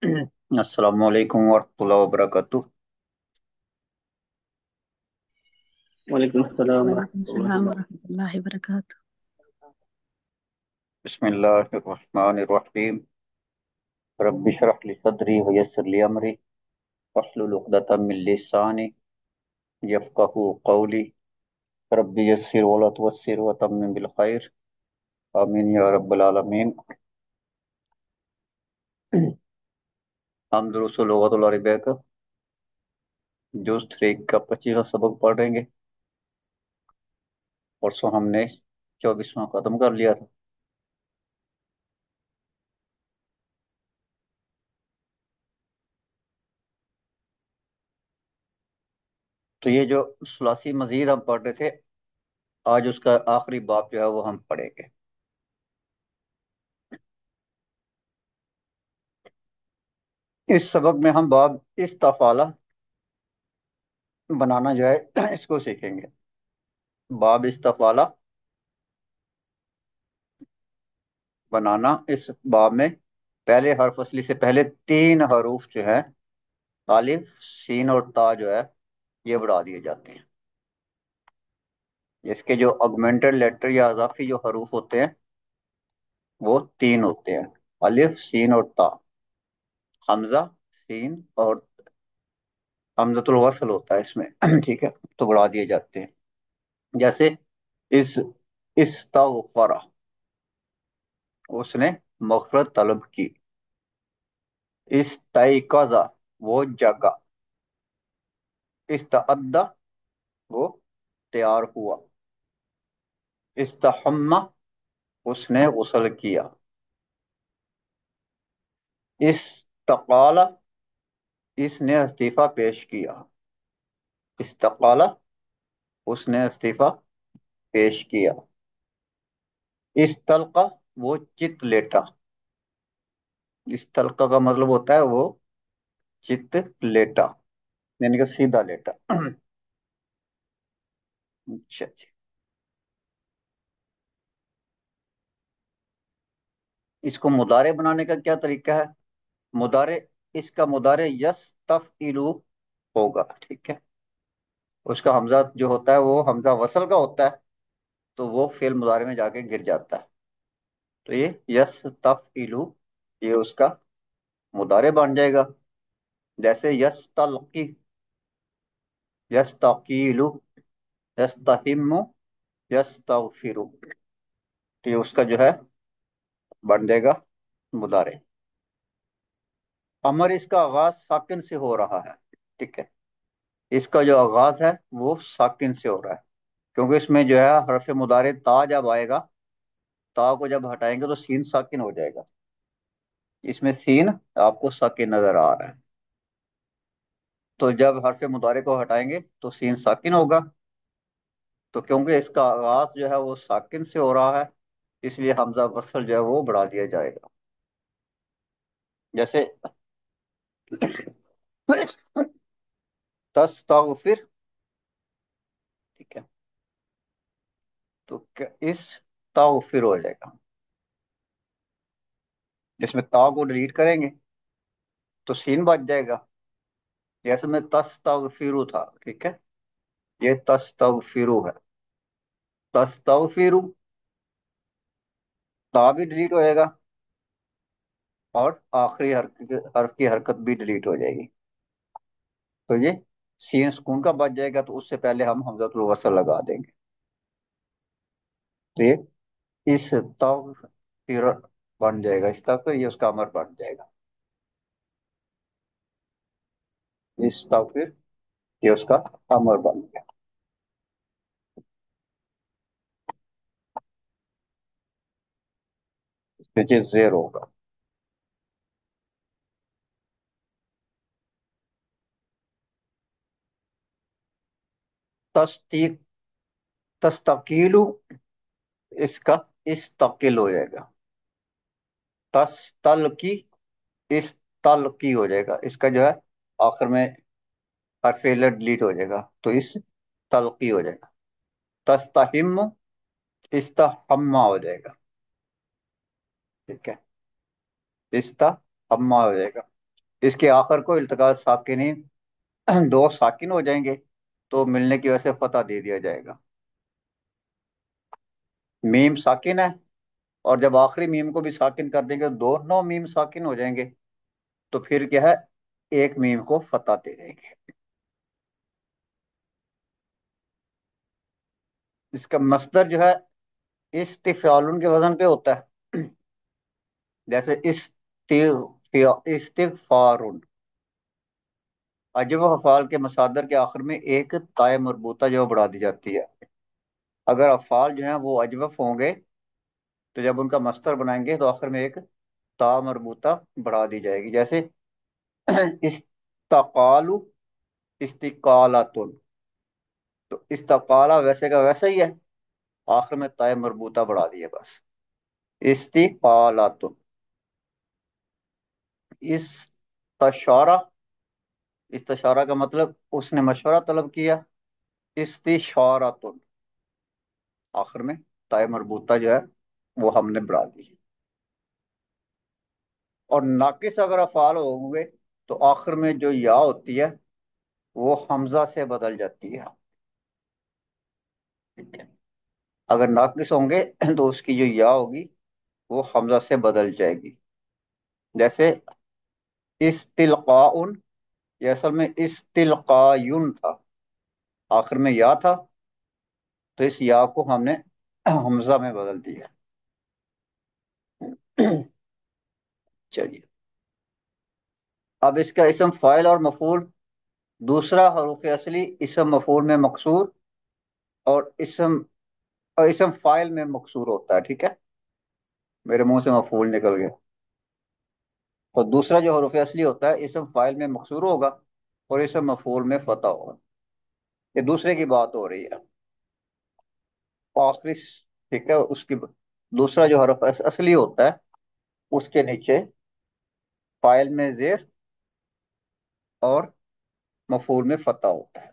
अस्सलामु अलैकुम वरहमतुल्लाहि वबरकातुह। वालेकुम अस्सलाम वालेकुम वरहमतुल्लाहि सलाम वबरकातुह। वरहमतुल्लाहि वबरकातुह। बिस्मिल्लाहिर्रहमानिर्रहीम। रब्बि इश्रह ली सदरी व यस्सिर ली अमरी वहलुल उक़दतम मिन लिसानी यफ़क़हू क़ौली। रब्बि यस्सिर वला तुअस्सिर व तम्मिम बिल खैर। आमीन या रब्बल आलमीन। हम दुरूस लुग़तुल अरबिया का जुज़ 3 का 25वां सबक पढ़ेंगे। परसों हमने 24वां खत्म कर लिया था। तो ये जो सुलासी मजीद हम पढ़ रहे थे, आज उसका आखिरी बाब जो है वो हम पढ़ेंगे। इस सबक में हम बाब इस्तफाला बनाना जो है इसको सीखेंगे। बाब इस्तफाला बनाना, इस बाब में पहले हरफ असली से पहले 3 हरूफ जो है, अलिफ सीन और ता जो है, ये बढ़ा दिए जाते हैं। इसके जो ऑगमेंटेड लेटर या अज़ाफ़ी जो हरूफ होते हैं वो 3 होते हैं, अलिफ सीन और ता। हमजा सीन और हमजतुल वसल होता है इसमें। ठीक है, तो बढ़ा दिए जाते हैं। जैसे इस इस्तग़फ़रा, उसने मग़फ़िरत तलब की। इस्तयक़ज़ा, वो जगा। इस्तअद्दा, वो तैयार हुआ। इस्तहम्मा, उसने गुस्ल किया। इस्तक़ाला, इसने इस्तीफा पेश किया। इस्तक़ाला, उसने इस्तीफा पेश किया। इस्तल्क़ा, वो चित लेटा। इस्तल्क़ा का मतलब होता है वो चित लेटा, यानी कि सीधा लेटा। अच्छा जी। इसको मुदारे बनाने का क्या तरीका है? मुदारे, इसका मुदारे यस्तफ़इलु होगा। ठीक है, उसका हमजा जो होता है वो हमजा वसल का होता है, तो वो फेल मुदारे में जाके गिर जाता है। तो ये यस्तफ़इलु, ये उसका मुदारे बन जाएगा। जैसे यस्तल्क़ी, यस्तक़ीलु, यस्तहिम्मु, यस्तग़फिरु, तो ये उसका जो है बन जाएगा मुदारे। अमर, इसका आगाज साकिन से हो रहा है। ठीक है, इसका जो आगाज है वो साकिन से हो रहा है, क्योंकि इसमें जो है हरफ मुदारे ता जब आएगा, ता को जब हटाएंगे तो सीन साकिन हो जाएगा। इसमें सीन आपको साकिन नजर आ रहा है, तो जब हरफ मुदारे को हटाएंगे तो सीन साकिन होगा। तो क्योंकि इसका आगाज जो है वो साकिन से हो रहा है, इसलिए हमजा वसल जो है वो बढ़ा दिया जाएगा। जैसे तस्तगफिर, ठीक है, तो इस तागफिर हो जाएगा। जिसमें ता को डिलीट करेंगे तो सीन बच जाएगा। जैसे में तस्तगफिरु था, ठीक है, ये तस्तगफिरु है। तस्तगफिरु, ता भी डिलीट हो जाएगा और आखिरी हर्फ की हरकत भी डिलीट हो जाएगी। तो ये सीन सुकून का बच जाएगा, तो उससे पहले हम हमजतुल वसल लगा देंगे। तो ये इस तगफिर बन जाएगा, इस तगफिर, ये उसका अमर बन जाएगा। इस तगफिर, ये उसका अमर बन गया। नीचे जेर होगा। तस्तीक, तस्तकीलु, इसका इस्तकिल हो जाएगा। तस्तल की, इस तल की हो जाएगा। इसका जो है आखिर में हर्फ इल्लत डिलीट हो जाएगा, तो इस तलकी हो जाएगा। तस्तहिम, इस्तहम्मा हो जाएगा। ठीक है, इस्तहम्मा हो जाएगा। اس کے آخر کو التقاء ساکنین دو ساکن ہو جائیں گے تو ملنے کی وجہ سے فتح دے دیا جائے گا. میم ساکن ہے، اور جب آخری میم کو بھی ساکن کر دیں گے دونوں میم ساکن ہو جائیں گے تو پھر کیا ہے، ایک میم کو فتح دے دیں گے. اس کا مصدر جو ہے استفعال کے وزن پہ ہوتا ہے. جیسے استغفار. اجب و افعال کے مصادر کے آخر میں ایک تائے مربوطہ جو بڑھا دی جاتی ہے. اگر افعال جو ہیں وہ اجوف ہوں گے تو جب ان کا مصدر بنائیں گے تو آخر میں ایک تا مربوطہ بڑھا دی جائے گی. جیسے استقالو، استقالاتن. تو استقالہ ویسے کا ویسا ہی ہے، آخر میں تائے مربوطہ بڑھا دی ہے بس. استقالاتن. استشارہ، استشارہ کا مطلب اس نے مشورہ طلب کیا. استشارۃ، آخر میں تائے مربوطہ جو ہے وہ ہم نے بڑھا دی. اور ناقص اگر افعال ہوں گے تو آخر میں جو یا ہوتی ہے وہ حمزہ سے بدل جاتی ہے. ٹھیک ہے، اگر ناقص ہوں گے تو اس کی جو یا ہوگی وہ حمزہ سے بدل جائے گی. جیسے استلقاء، یہ اصل میں استلقایون تھا، آخر میں یا تھا تو اس یا کو ہم نے حمزہ میں بدل دیا. چلیے، اب اس کا اسم فاعل اور مفعول. دوسرا حروف اصلی اسم مفعول میں مقصور اور اسم فاعل میں مقصور ہوتا ہے. ٹھیک ہے، میرے منہ سے مفعول نکل گیا. اور دوسرا جو حروف اصلی ہوتا ہے اسم فاعل میں مقصور ہوگا اور اسم مفعول میں فتح ہوگا. یہ دوسرے کی بات ہو رہی ہے. آخری، ٹھیک ہے، اس کی دوسرا جو حرف اصلی ہوتا ہے اس کے نیچے فاعل میں زیر اور مفعول میں فتح ہوتا ہے.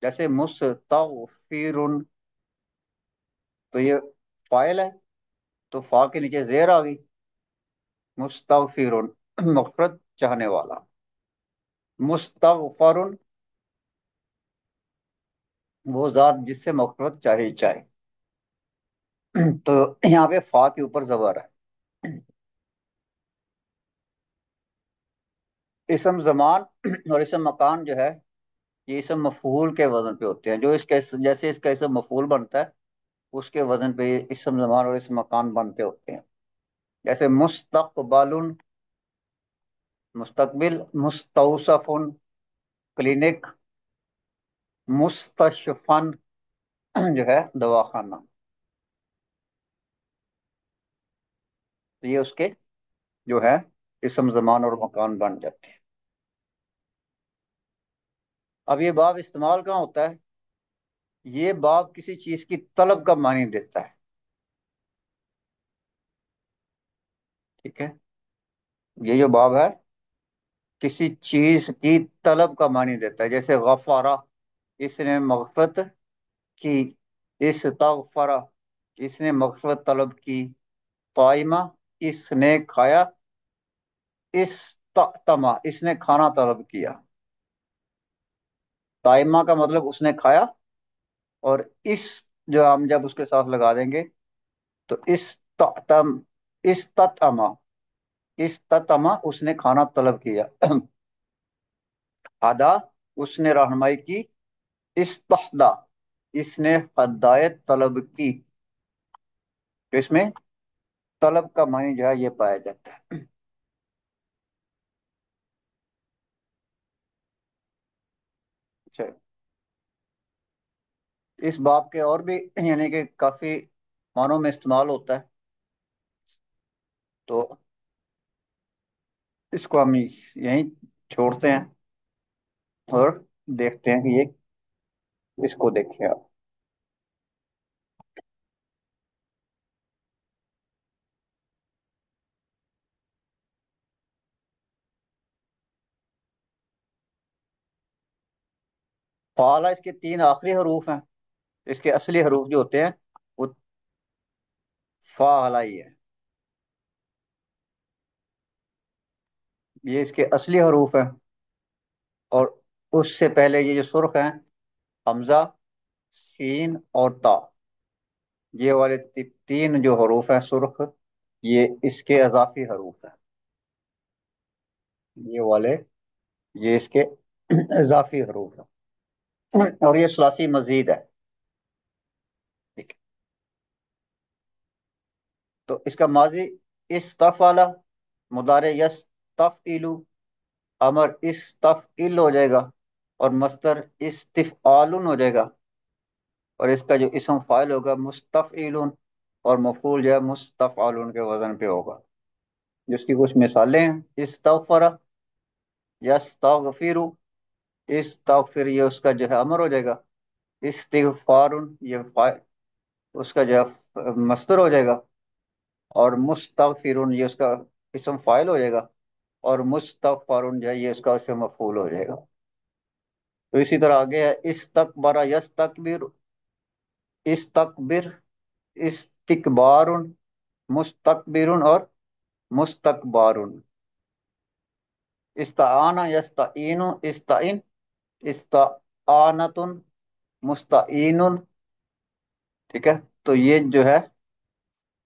جیسے مستغفر، تو یہ فاعل ہے تو فا کے نیچے زیر آ گئی. مستغفر، مغفرت چاہنے والا. مستغفر، وہ ذات جس سے مغفرت چاہے چاہے. تو یہاں پہ فا کے اوپر زبر ہے. اسم زمان اور اسم مکان جو ہے یہ اسم مفعول کے وزن پہ ہوتے ہیں. جو اس کا جیسے اس کا اسم مفعول بنتا ہے اس کے وزن پہ یہ اسم زمان اور اسم مکان بنتے ہوتے ہیں. جیسے مستقبل، مستقبل. مستوصف، کلینک. مستشفن جو ہے دواخانہ. تو یہ اس کے جو ہے اسم زمان اور مکان بن جاتے ہیں. اب یہ باب استعمال کہاں ہوتا ہے؟ یہ باب کسی چیز کی طلب کا معنی دیتا ہے. ٹھیک ہے، یہ جو باب ہے کسی چیز کی طلب کا معنی دیتا ہے. جیسے غفارہ، اس نے مغفرت کی. استغفرہ، اس نے مغفرت طلب کی. قائمہ، اس نے کھایا. استطمع، اس نے کھانا طلب کیا. قائمہ کا مطلب اس نے کھایا، اور اس جو ہم جب اس کے ساتھ لگا دیں گے تو استطمع، استطمع اس نے کھانا طلب کیا. ادا، اس نے رہنمائی کی. استحدا، اس نے ہدایت طلب کی. تو اس میں طلب کا معنی جو ہے یہ پایا جاتا ہے. اچھا، اس باب کے اور بھی یعنی کہ کافی معنوں میں استعمال ہوتا ہے، تو اس کو ہم یہیں چھوڑتے ہیں اور دیکھتے ہیں کہ یہ، اس کو دیکھیں آپ. فعلہ اس کے تین آخری حروف ہیں. اس کے اصلی حروف جو ہوتے ہیں وہ فعلہ ہی ہے. یہ اس کے اصلی حروف ہیں، اور اس سے پہلے یہ جو سرخ ہیں، حمزہ، سین اور تا، یہ والے تین جو حروف ہیں سرخ، یہ اس کے اضافی حروف ہیں، یہ والے، یہ اس کے اضافی حروف ہیں، اور یہ ثلاثی مزید ہے، ٹھیک ہے؟ تو اس کا ماضی استفعل، مضارع یستفعل، امر استفعل ہو جائے گا، اور مصدر استفعال ہو جائے گا، اور اس کا جو اسم فاعل ہوگا مستفعل، اور مفعول جو ہے مستفعل کے وزن پہ ہوگا، جس کی کچھ مثالیں ہیں: استغفر، یستغفر، استغفر یہ اس کا جو ہے امر ہو جائے گا، استغفار یہ اس کا جو ہے مصدر ہو جائے گا، اور مستغفر یہ اس کا اسم فاعل ہو جائے گا، اور مستغفر جو ہے یہ اس کا اسم مفعول ہو جائے گا۔ تو اسی طرح آگے ہے استکبر یستکبر، استکبر، استکبار، مستکبر اور مستکبار، استعان یستعین، استعین، استعانت، مستعین، ٹھیک ہے؟ تو یہ جو ہے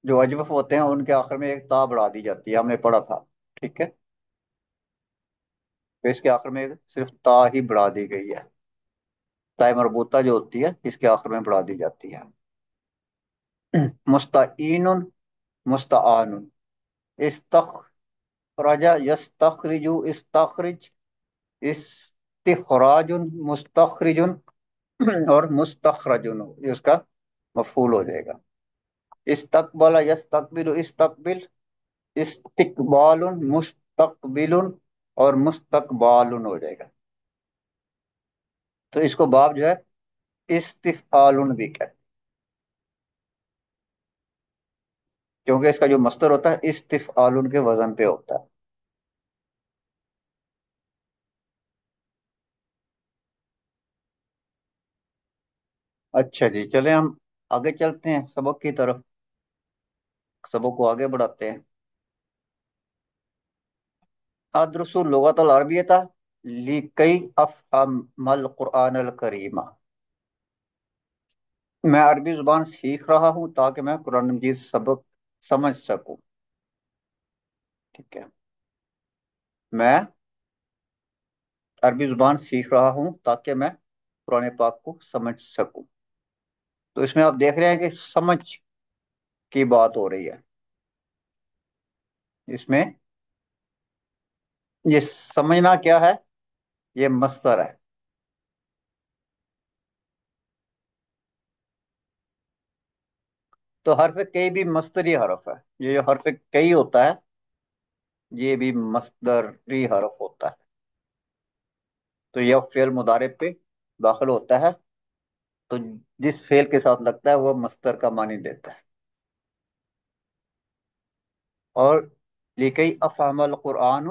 جو اجوف ہوتے ہیں ان کے آخر میں ایک تا بڑھا دی جاتی ہے، ہم نے پڑھا تھا، ٹھیک ہے؟ تو اس کے آخر میں صرف تا ہی بڑھا دی گئی ہے، تا مربوطہ جو ہوتی ہے اس کے آخر میں بڑھا دی جاتی ہے۔ مستعین، مستعان، استخرج یستخرج، استخرج، استخراج، مستخرج، اور مستخرج یہ اس کا مفعول ہو جائے گا۔ استقبل یستقبل، استقبل، استقبال، مستقبل، اور مستقبال ہو جائے گا۔ تو اس کو باب جو ہے استفعال بھی کہتے ہیں، کیونکہ اس کا جو مصدر ہوتا ہے استفعال کے وزن پہ ہوتا ہے۔ اچھا جی، چلیں ہم آگے چلتے ہیں سبق کی طرف، سبق کو آگے بڑھاتے ہیں۔ ادرس اللغت العربیۃ لکی افہم القرآن الکریم، میں عربی زبان سیکھ رہا ہوں تاکہ میں قرآن مجید سبق سمجھ سکوں، ٹھیک ہے؟ میں عربی زبان سیکھ رہا ہوں تاکہ میں قرآن پاک کو سمجھ سکوں۔ تو اس میں آپ دیکھ رہے ہیں کہ سمجھ کی بات ہو رہی ہے، اس میں یہ سمجھنا کیا ہے؟ یہ مصدر ہے۔ تو حرف کئی بھی مصدری حرف ہے، یہ جو حرف کئی ہوتا ہے یہ بھی مصدری حرف ہوتا ہے، تو یہ فعل مضارع پہ داخل ہوتا ہے، تو جس فعل کے ساتھ لگتا ہے وہ مصدر کا معنی دیتا ہے۔ اور لکی افہم القرآن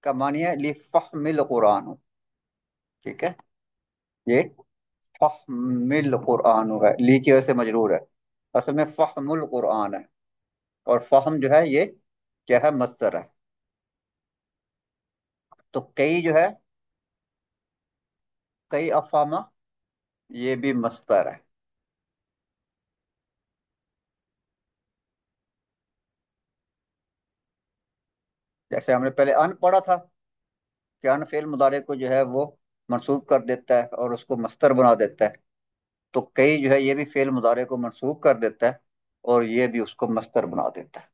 کا معنی ہے لفہم القرآن، ٹھیک ہے؟ یہ فہم القرآن ہے، لی کی وجہ سے مجرور ہے، اصل میں فہم القرآن ہے، اور فہم جو ہے یہ کیا ہے؟ مصدر ہے۔ تو کئی جو ہے، کئی افہامہ، یہ بھی مصدر ہے۔ جیسے ہم نے پہلے ان پڑھا تھا کہ ان فعل مضارع کو جو ہے وہ منصوب کر دیتا ہے اور اس کو مصدر بنا دیتا ہے، تو کئی جو ہے یہ بھی فعل مضارع کو منصوب کر دیتا ہے اور یہ بھی اس کو مصدر بنا دیتا ہے۔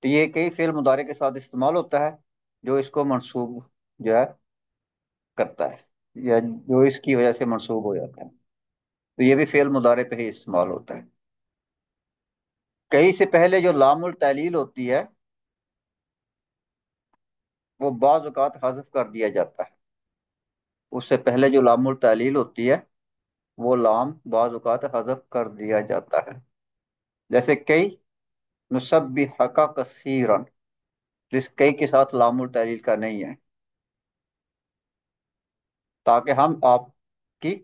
تو یہ کئی فعل مضارع کے ساتھ استعمال ہوتا ہے جو اس کو منصوب جو ہے کرتا ہے، یا جو اس کی وجہ سے منصوب ہو جاتا ہے، تو یہ بھی فعل مضارع پہ ہی استعمال ہوتا ہے۔ کئی سے پہلے جو لام التعلیل ہوتی ہے وہ بعض اوقات حذف کر دیا جاتا ہے، اس سے پہلے جو لام التعلیل ہوتی ہے وہ لام بعض اوقات حذف کر دیا جاتا ہے، جیسے کئی نسبحک کثیرا، جس کئی کے ساتھ لام التعلیل کا نہیں ہے، تاکہ ہم آپ کی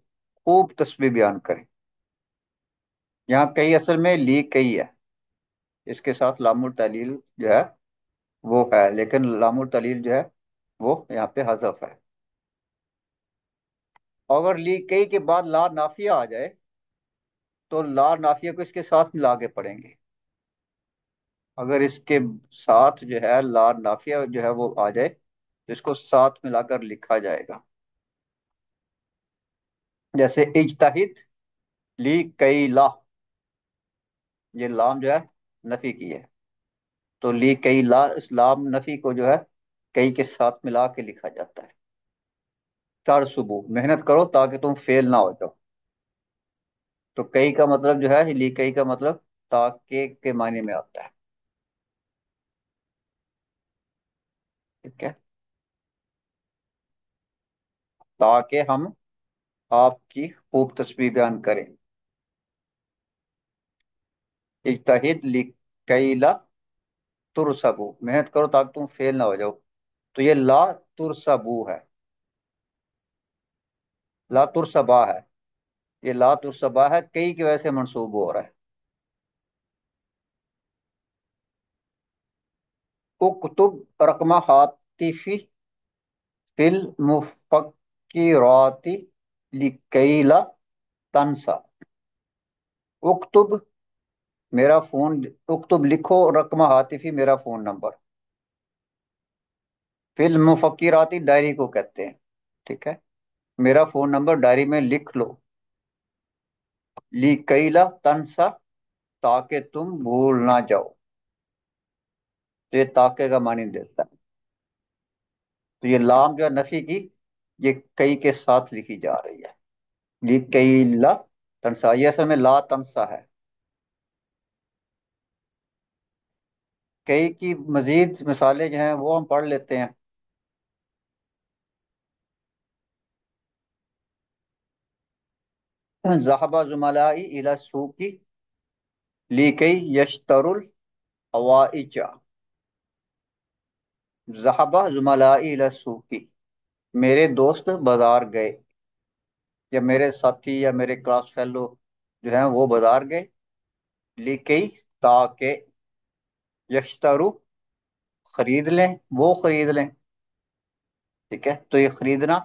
خوب تسبیح بیان کریں۔ یہاں کئی اصل میں لی کئی ہے، اس کے ساتھ لام التعلیل جو ہے وہ ہے، لیکن لام التعلیل جو ہے وہ یہاں پہ حذف ہے. اگر لی کئی کے بعد لا نافیہ آ جائے تو لا نافیہ کو اس کے ساتھ ملا کے پڑھیں گے. اگر اس کے ساتھ جو ہے لا نافیہ جو ہے وہ آ جائے تو اس کو ساتھ ملا کر لکھا جائے گا. جیسے اجتہد لی کئی لا، یہ لام جو ہے نفی کی ہے، تو لی کئی لا اس لام نفی کو جو ہے کئی کے ساتھ ملا کے لکھا جاتا ہے. چار صبح محنت کرو تاکہ تم فیل نہ ہو جاؤ. تو کئی کا مطلب جو ہے لی کئی کا مطلب تاکہ کے معنی میں آتا ہے. ٹھیک ہے، تاکہ ہم آپ کی خوب تصویر بیان کریں. اجتہد لکئی لا ترسبو، محنت کرو تاکہ تم فیل نہ ہو جاؤ. تو یہ لا ترسبو ہے، لا ترسبا ہے. یہ لا ترسبا ہے، کئی کی وجہ سے منسوب ہو رہا ہے. اکتب رقم ہاتفی فی المفکرات لکئی لا تنسا. اکتب میرا فون، اکتب لکھو رقم ہاتفی میرا فون نمبر، فی المفکراتی ڈائری کو کہتے ہیں. ٹھیک ہے، میرا فون نمبر ڈائری میں لکھ لو. لکئی لا تنسا تاکہ تم بھول نہ جاؤ. تو یہ تاکہ کا معنی دیتا ہے. تو یہ لام جو ہے نفی کی، یہ کئی کے ساتھ لکھی جا رہی ہے. لکئی لا تنسا، یہ اصل میں لا تنسا ہے. کئی کی مزید مثالیں جو ہیں وہ ہم پڑھ لیتے ہیں. ذهب زملائی الى السوق لكي يشتروا الحوائج. ذهب زملائی الى السوق، میرے دوست بازار گئے، یا میرے ساتھی یا میرے کلاس فیلو جو ہیں وہ بازار گئے. لکئی تاکہ، یشترو خرید لیں، وہ خرید لیں. ٹھیک ہے، تو یہ خریدنا،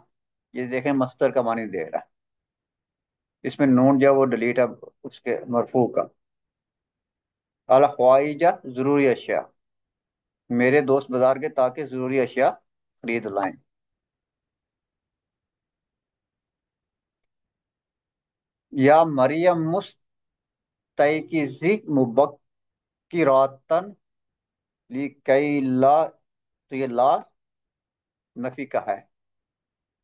یہ دیکھیں مصدر کا معنی دے رہا ہے. اس میں نون جو ہے وہ ڈیلیٹ ہے اس کے مرفوع کا. الحوائجہ ضروری اشیاء، میرے دوست بازار گئے تاکہ ضروری اشیاء خرید لائیں. یا مریم مستيقظي مبکراتن لکئی لا، تو یہ لا نفی کا ہے.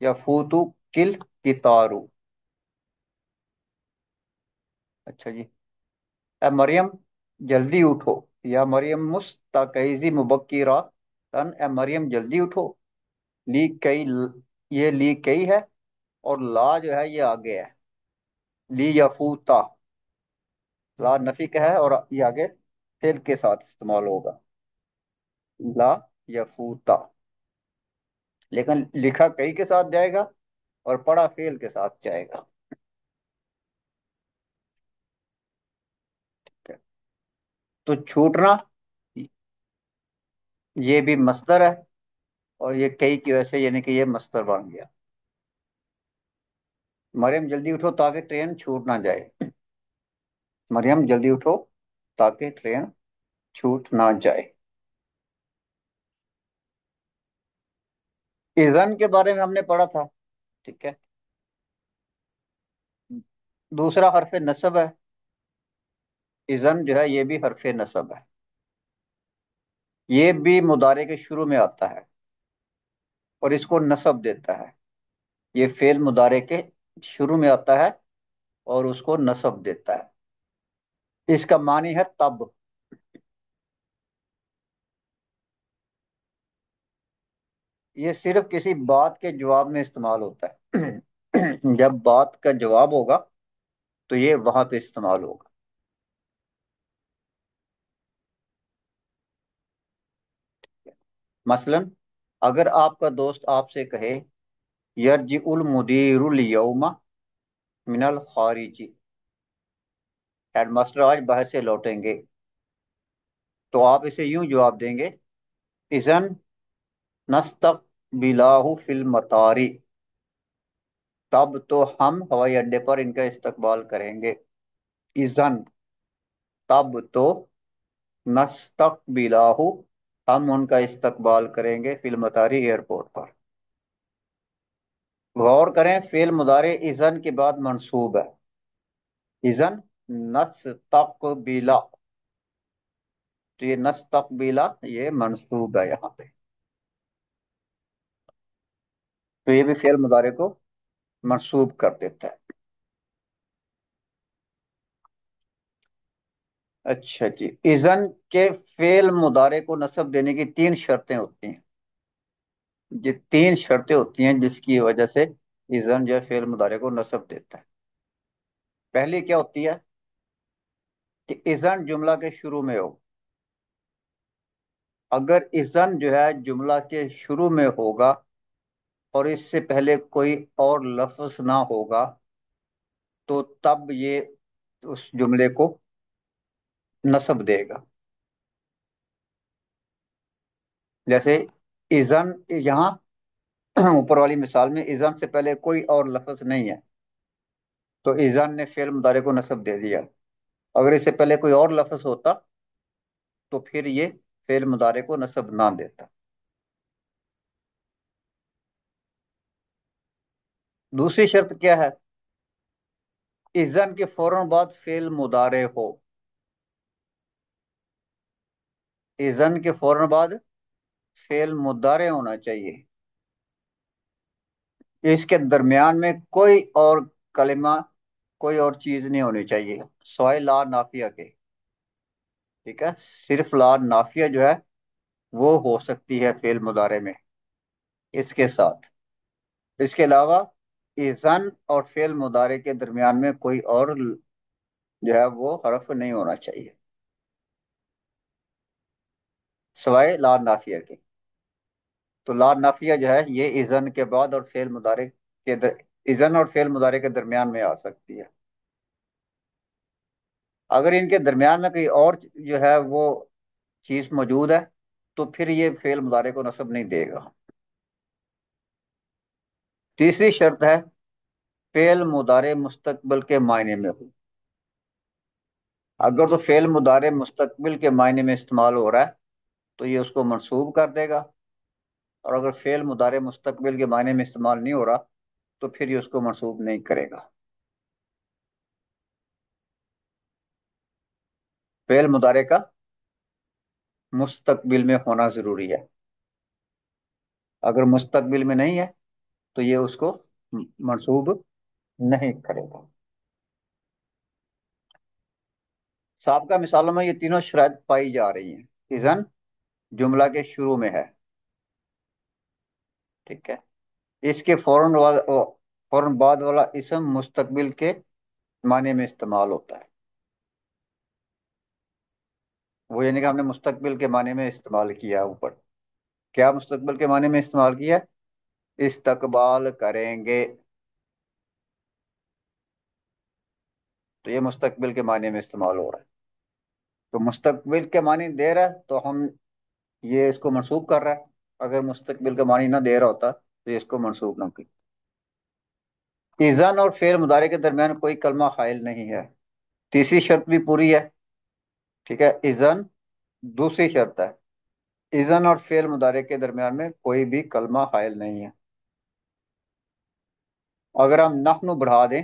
یا فوتو کل کتارو. اچھا جی، اے مریم جلدی اٹھو. یا مریم مستقیزی مبکراتن، اے مریم جلدی اٹھو. لی کئی، یہ لی کئی ہے، اور لا جو ہے یہ آگے ہے. لی یا فوتا، لا نفی کا ہے اور یہ آگے فعل کے ساتھ استعمال ہوگا. لا یا فوتا، لیکن لکھا کئی کے ساتھ جائے گا اور پڑھا فعل کے ساتھ جائے گا. تو چھوٹنا یہ بھی مصدر ہے، اور یہ کئی کی وجہ سے یعنی کہ یہ مصدر بن گیا. مریم جلدی اٹھو تاکہ ٹرین چھوٹ نہ جائے. مریم جلدی اٹھو تاکہ ٹرین چھوٹ نہ جائے. اذن کے بارے میں ہم نے پڑھا تھا. ٹھیک ہے، دوسرا حرف نصب ہے. اذن جو ہے یہ بھی حرف نصب ہے. یہ بھی مضارع کے شروع میں آتا ہے اور اس کو نصب دیتا ہے. یہ فعل مضارع کے شروع میں آتا ہے اور اس کو نصب دیتا ہے. اس کا معنی ہے تب. یہ صرف کسی بات کے جواب میں استعمال ہوتا ہے. جب بات کا جواب ہوگا تو یہ وہاں پہ استعمال ہوگا. مثلا اگر آپ کا دوست آپ سے کہے یرجع المدیر الیوم من الخارج، हेड मास्टर आज बाहर से लौटेंगे। तो आप इसे यूं जवाब देंगे, इजन नस्तकबिलाहु फिल मतारी, तब तो हम हवाई अड्डे पर इनका इस्तकबाल करेंगे। इजन, तब तो, नस्तकबिलाहु, हम उनका इस्तकबाल करेंगे, फिल मतारी एयरपोर्ट पर। गौर करें, फेल मुदारे इजन के बाद मंसूब है। इजन नस्तकबिला, तो ये नस्तकबिला ये मंसूब है यहाँ पे। तो ये भी फेल मुदारे को मंसूब कर देता है। अच्छा जी, इजन के फेल मुदारे को नस्ब देने की तीन शर्तें होती हैं। ये तीन शर्तें होती हैं जिसकी वजह से इजन जो है फेल मुदारे को नस्ब देता है। पहली क्या होती है कि इजन जुमला के शुरू में हो। अगर इजन जो है जुमला के शुरू में होगा और इससे पहले कोई और लफ्ज ना होगा, तो तब ये उस जुमले को नस्ब देगा। जैसे इजन यहाँ ऊपर वाली मिसाल में इजन से पहले कोई और लफ्ज नहीं है, तो इजन ने फेल मुदारे को नस्ब दे दिया। अगर इससे पहले कोई और लफ्ज होता तो फिर ये फेल मुदारे को नस्ब ना देता। दूसरी शर्त क्या है, इजन के फौरन बाद फेल मुदारे हो। इजन के फौरन बाद फेल मुदारे होना चाहिए। इसके दरमियान में कोई और कलिमा, कोई और चीज नहीं होनी चाहिए सवाए ला नाफिया के। ठीक है, सिर्फ ला नाफिया जो है वो हो सकती है फेल मुदारे में इसके साथ। इसके अलावा इजन और फेल मुदारे के दरमियान में कोई और जो है वो हरफ नहीं होना चाहिए सवाए ला नाफिया के। तो ला नाफिया जो है ये इजन के बाद और फेल मुदारे इजन और फेल मुदारे के दरमियान में आ सकती है। अगर इनके दरमियान में कोई और जो है वो चीज मौजूद है तो फिर ये फेल मुदारे को नस्ब नहीं देगा। तीसरी शर्त है फेल मुदारे मुस्तकबिल के मायने में हो। अगर तो फेल मुदारे मुस्तकबिल के मायने में इस्तेमाल हो रहा है तो ये उसको मंसूब कर देगा। और अगर फेल मुदारे मुस्तकबिल के मायने में इस्तेमाल नहीं हो रहा तो फिर ये उसको मंसूब नहीं करेगा। फेल मुदारे का मुस्तकबिल में होना जरूरी है। अगर मुस्तकबिल में नहीं है तो ये उसको मंसूब नहीं करेगा। साबका मिसालों में ये तीनों शराइत पाई जा रही हैं। इजन जुमला के शुरू में है। ठीक है, इसके फौरन बाद वाला इसम मुस्तकबिल के माने में इस्तेमाल होता है। वो यानी कि हमने मुस्तकबिल के माने में इस्तेमाल किया है ऊपर। क्या मुस्तकबिल के माने में इस्तेमाल किया है? इस्तकबाल करेंगे। तो ये मुस्तकबिल के माने में इस्तेमाल हो रहा है। तो मुस्तकबिल के मानी दे रहा है तो हम ये इसको मंसूब कर रहा है। अगर मुस्तकबिल का मानी ना दे रहा होता तो ये इसको मंसूब ना की। इज़न और फेल मुदारे के दरमियान कोई कलमा हाइल नहीं है। तीसरी शर्त भी पूरी है। ठीक है, इज़न दूसरी शर्त है, इज़न और फेल मुदारे के दरमियान में कोई भी कलमा हाइल नहीं है। अगर हम नहनु बढ़ा दें,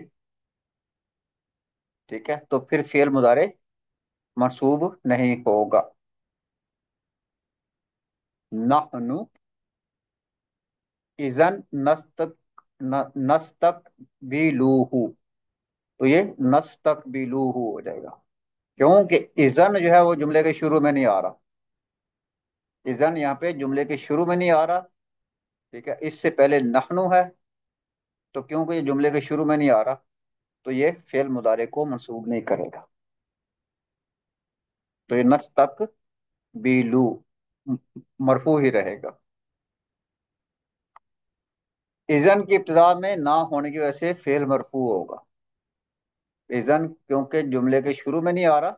ठीक है, तो फिर फेल मुदारे मंसूब नहीं होगा। नहनु इज़न नस्तक नस्तक बिलूहु, तो ये नस्तक बिलूहु हो जाएगा। क्योंकि इज़न जो है वो जुमले के शुरू में नहीं आ रहा। इज़न यहाँ पे जुमले के शुरू में नहीं आ रहा। ठीक है, इससे पहले नहनु है। तो क्योंकि ये जुमले के शुरू में नहीं आ रहा तो ये फेल मुदारे को मंसूब नहीं करेगा। तो ये नस तक बीलू मरफू ही रहेगा। इजन की इब्तिदा में ना होने की वजह से फेल मरफू होगा। इज़न क्योंकि जुमले के शुरू में नहीं आ रहा,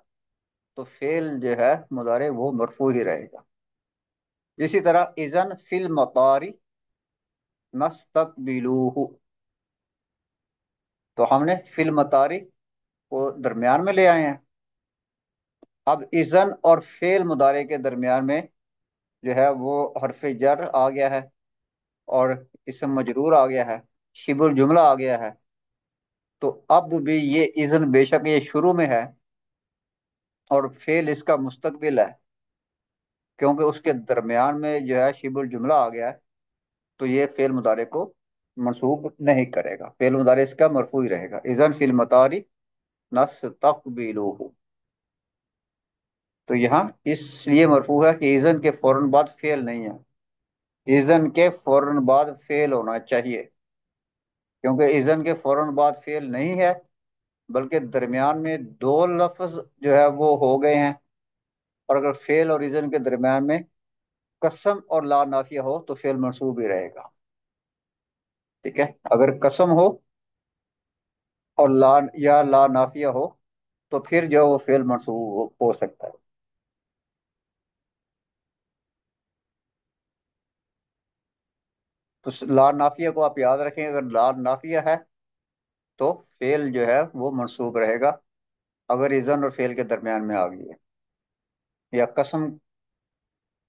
तो फेल जो है मुदारे वो मरफू ही रहेगा। इसी तरह इज़न फिल मतारी नस्तकबिलूहु, तो हमने फिल मतारी को दरमियान में ले आए हैं। अब इज़न और फेल मुदारे के दरमियान में जो है वो हरफ जर आ गया है, और इसम मजरूर आ गया है, शिबुल जुमला आ गया है। तो अब भी ये इज़न बेशक ये शुरू में है और फेल इसका मुस्तकबिल है, क्योंकि उसके दरमियान में जो है शिबुल जुमला आ गया है, तो ये फेल मुदारे को मंसूब नहीं करेगा, फेल मुदारे इसका मरफू ही रहेगा। इज़न फिल मतारी नस्तकबिलूहु, तो यहाँ इसलिए मरफू है कि इज़न के फौरन बाद फेल नहीं है। इज़न के फौरन बाद फेल होना चाहिए, क्योंकि इज़न के फौरन बाद फेल नहीं है, बल्कि दरमियान में दो लफ्ज जो है वो हो गए हैं। और अगर फेल और इज़न के दरमियान में कसम और ला नाफिया हो तो फेल मंसूब ही रहेगा। ठीक है, अगर कसम हो और ला या ला नाफिया हो तो फिर जो है वो फेल मंसूब हो सकता है। तो ला नाफिया को आप याद रखें, अगर ला नाफिया है तो फेल जो है वो मंसूब रहेगा, अगर इज़न और फेल के दरमियान में आ गई है, या कसम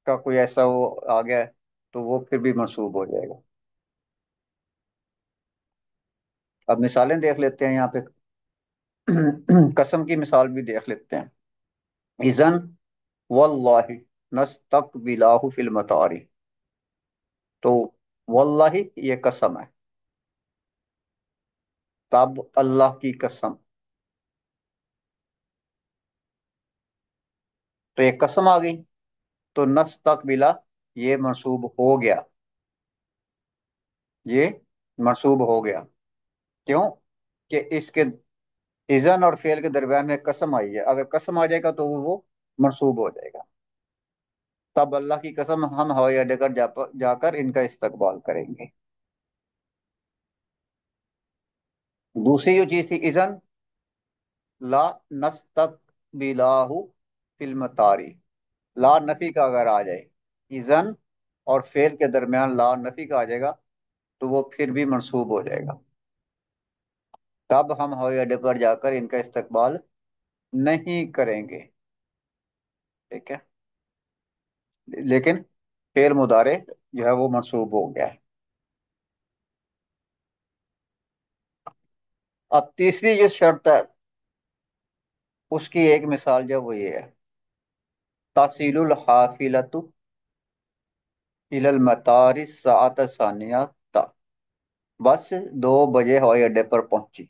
का कोई ऐसा वो आ गया है, तो वो फिर भी मंसूब हो जाएगा। अब मिसालें देख लेते हैं यहाँ पे। कसम की मिसाल भी देख लेते हैं। इज़न वल्लाहि नस्तकबिलाहु फिल मतारी, तो वल्लाहि ये कसम है, तब अल्लाह की कसम, तो ये कसम आ गई, तो नस्तकबिला ये मंसूब हो गया, ये मंसूब हो गया। क्यों? कि इसके इज़न और फेल के दरमियान में कसम आई है, अगर कसम आ जाएगा तो वो मंसूब हो जाएगा। तब अल्लाह की कसम हम हवाई अड्डे कर जाकर इनका इस्तकबाल करेंगे। दूसरी जो चीज थी इज़न ला नस्तकबिलाहु फिल मतारी, ला नफी का अगर आ जाए, इज़न और फेल के दरमियान ला नफी का आ जाएगा, तो वो फिर भी मंसूब हो जाएगा। तब हम हवाई अड्डे पर जाकर इनका इस्तकबाल नहीं करेंगे। ठीक है, लेकिन फेल मुदारे जो है वो मंसूब हो गया है। अब तीसरी जो शर्त है उसकी एक मिसाल जो वो ये है, तसीलुल हाफिलतु इलल मतारी सात सानिया, बस 2 बजे हवाई अड्डे पर पहुंची।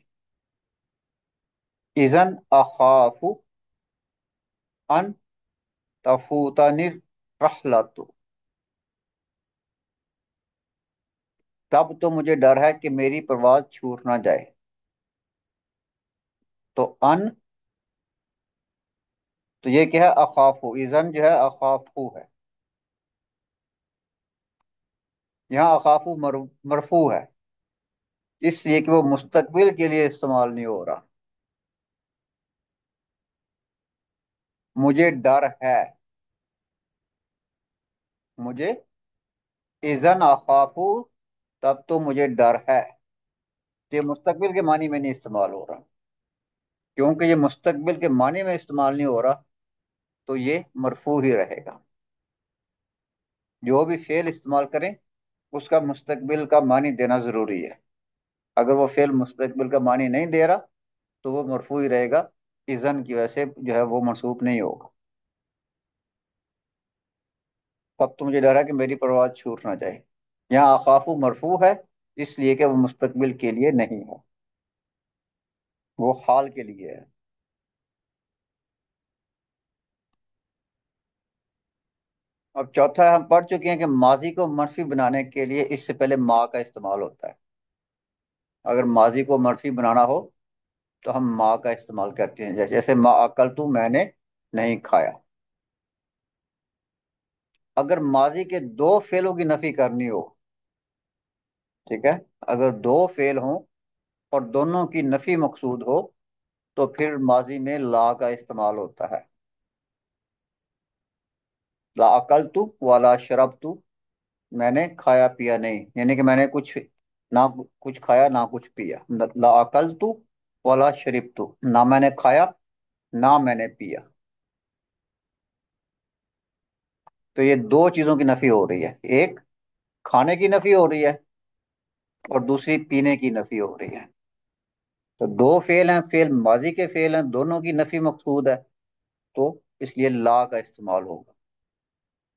इज़न अखाफु अन तफूतनिर रहलतु, तब तो मुझे डर है कि मेरी परवाज छूट ना जाए। तो अन, तो ये क्या है, अखाफु, इज़न जो है अखाफु है। यहाँ अखाफु मरफू है, इसलिए कि वो मुस्तकबिल के लिए इस्तेमाल नहीं हो रहा। मुझे डर है, मुझे, इज़न अखाफु, तब तो मुझे डर है, ये मुस्तकबिल के मानी में नहीं इस्तेमाल हो रहा। क्योंकि ये मुस्तकबिल के मानी में इस्तेमाल नहीं हो रहा, तो ये मरफू ही रहेगा। जो भी फेल इस्तेमाल करें उसका मुस्तकबिल का मानी देना जरूरी है। अगर वो फेल मुस्तकबिल का मानी नहीं दे रहा तो वो मरफू ही रहेगा, इज़न की वजह से जो है वो मनसूब नहीं होगा। अब तो मुझे डर है कि मेरी परवाज छूट ना जाए। यहाँ अखाफू मरफू है, इसलिए कि वो मुस्तकबिल के लिए नहीं है, वो हाल के लिए है। अब चौथा हम पढ़ चुके हैं कि माजी को मनफी बनाने के लिए इससे पहले माँ का इस्तेमाल होता है। अगर माजी को मनफी बनाना हो तो हम माँ का इस्तेमाल करते हैं, जैसे जैसे माँ अकल तू, मैंने नहीं खाया। अगर माजी के दो फेलों की नफी करनी हो, ठीक है, अगर दो फेल हों और दोनों की नफी मकसूद हो, تو پھر ماضی میں لا کا استعمال ہوتا ہے. لا اکل تو والا شرب تو، میں نے کھایا پیا نہیں، یعنی کہ میں نے نہ کچھ کھایا نہ کچھ پیا. لا اکل تو والا شرب تو، نہ میں نے کھایا نہ میں نے پیا. تو یہ دو چیزوں کی نفی ہو رہی ہے، ایک کھانے کی نفی ہو رہی ہے اور دوسری پینے کی نفی ہو رہی ہے. تو دو فعل ہیں، فعل ماضی کے فعل ہیں، دونوں کی نفی مقصود ہے. تو اس لیے لا کا استعمال ہوگا.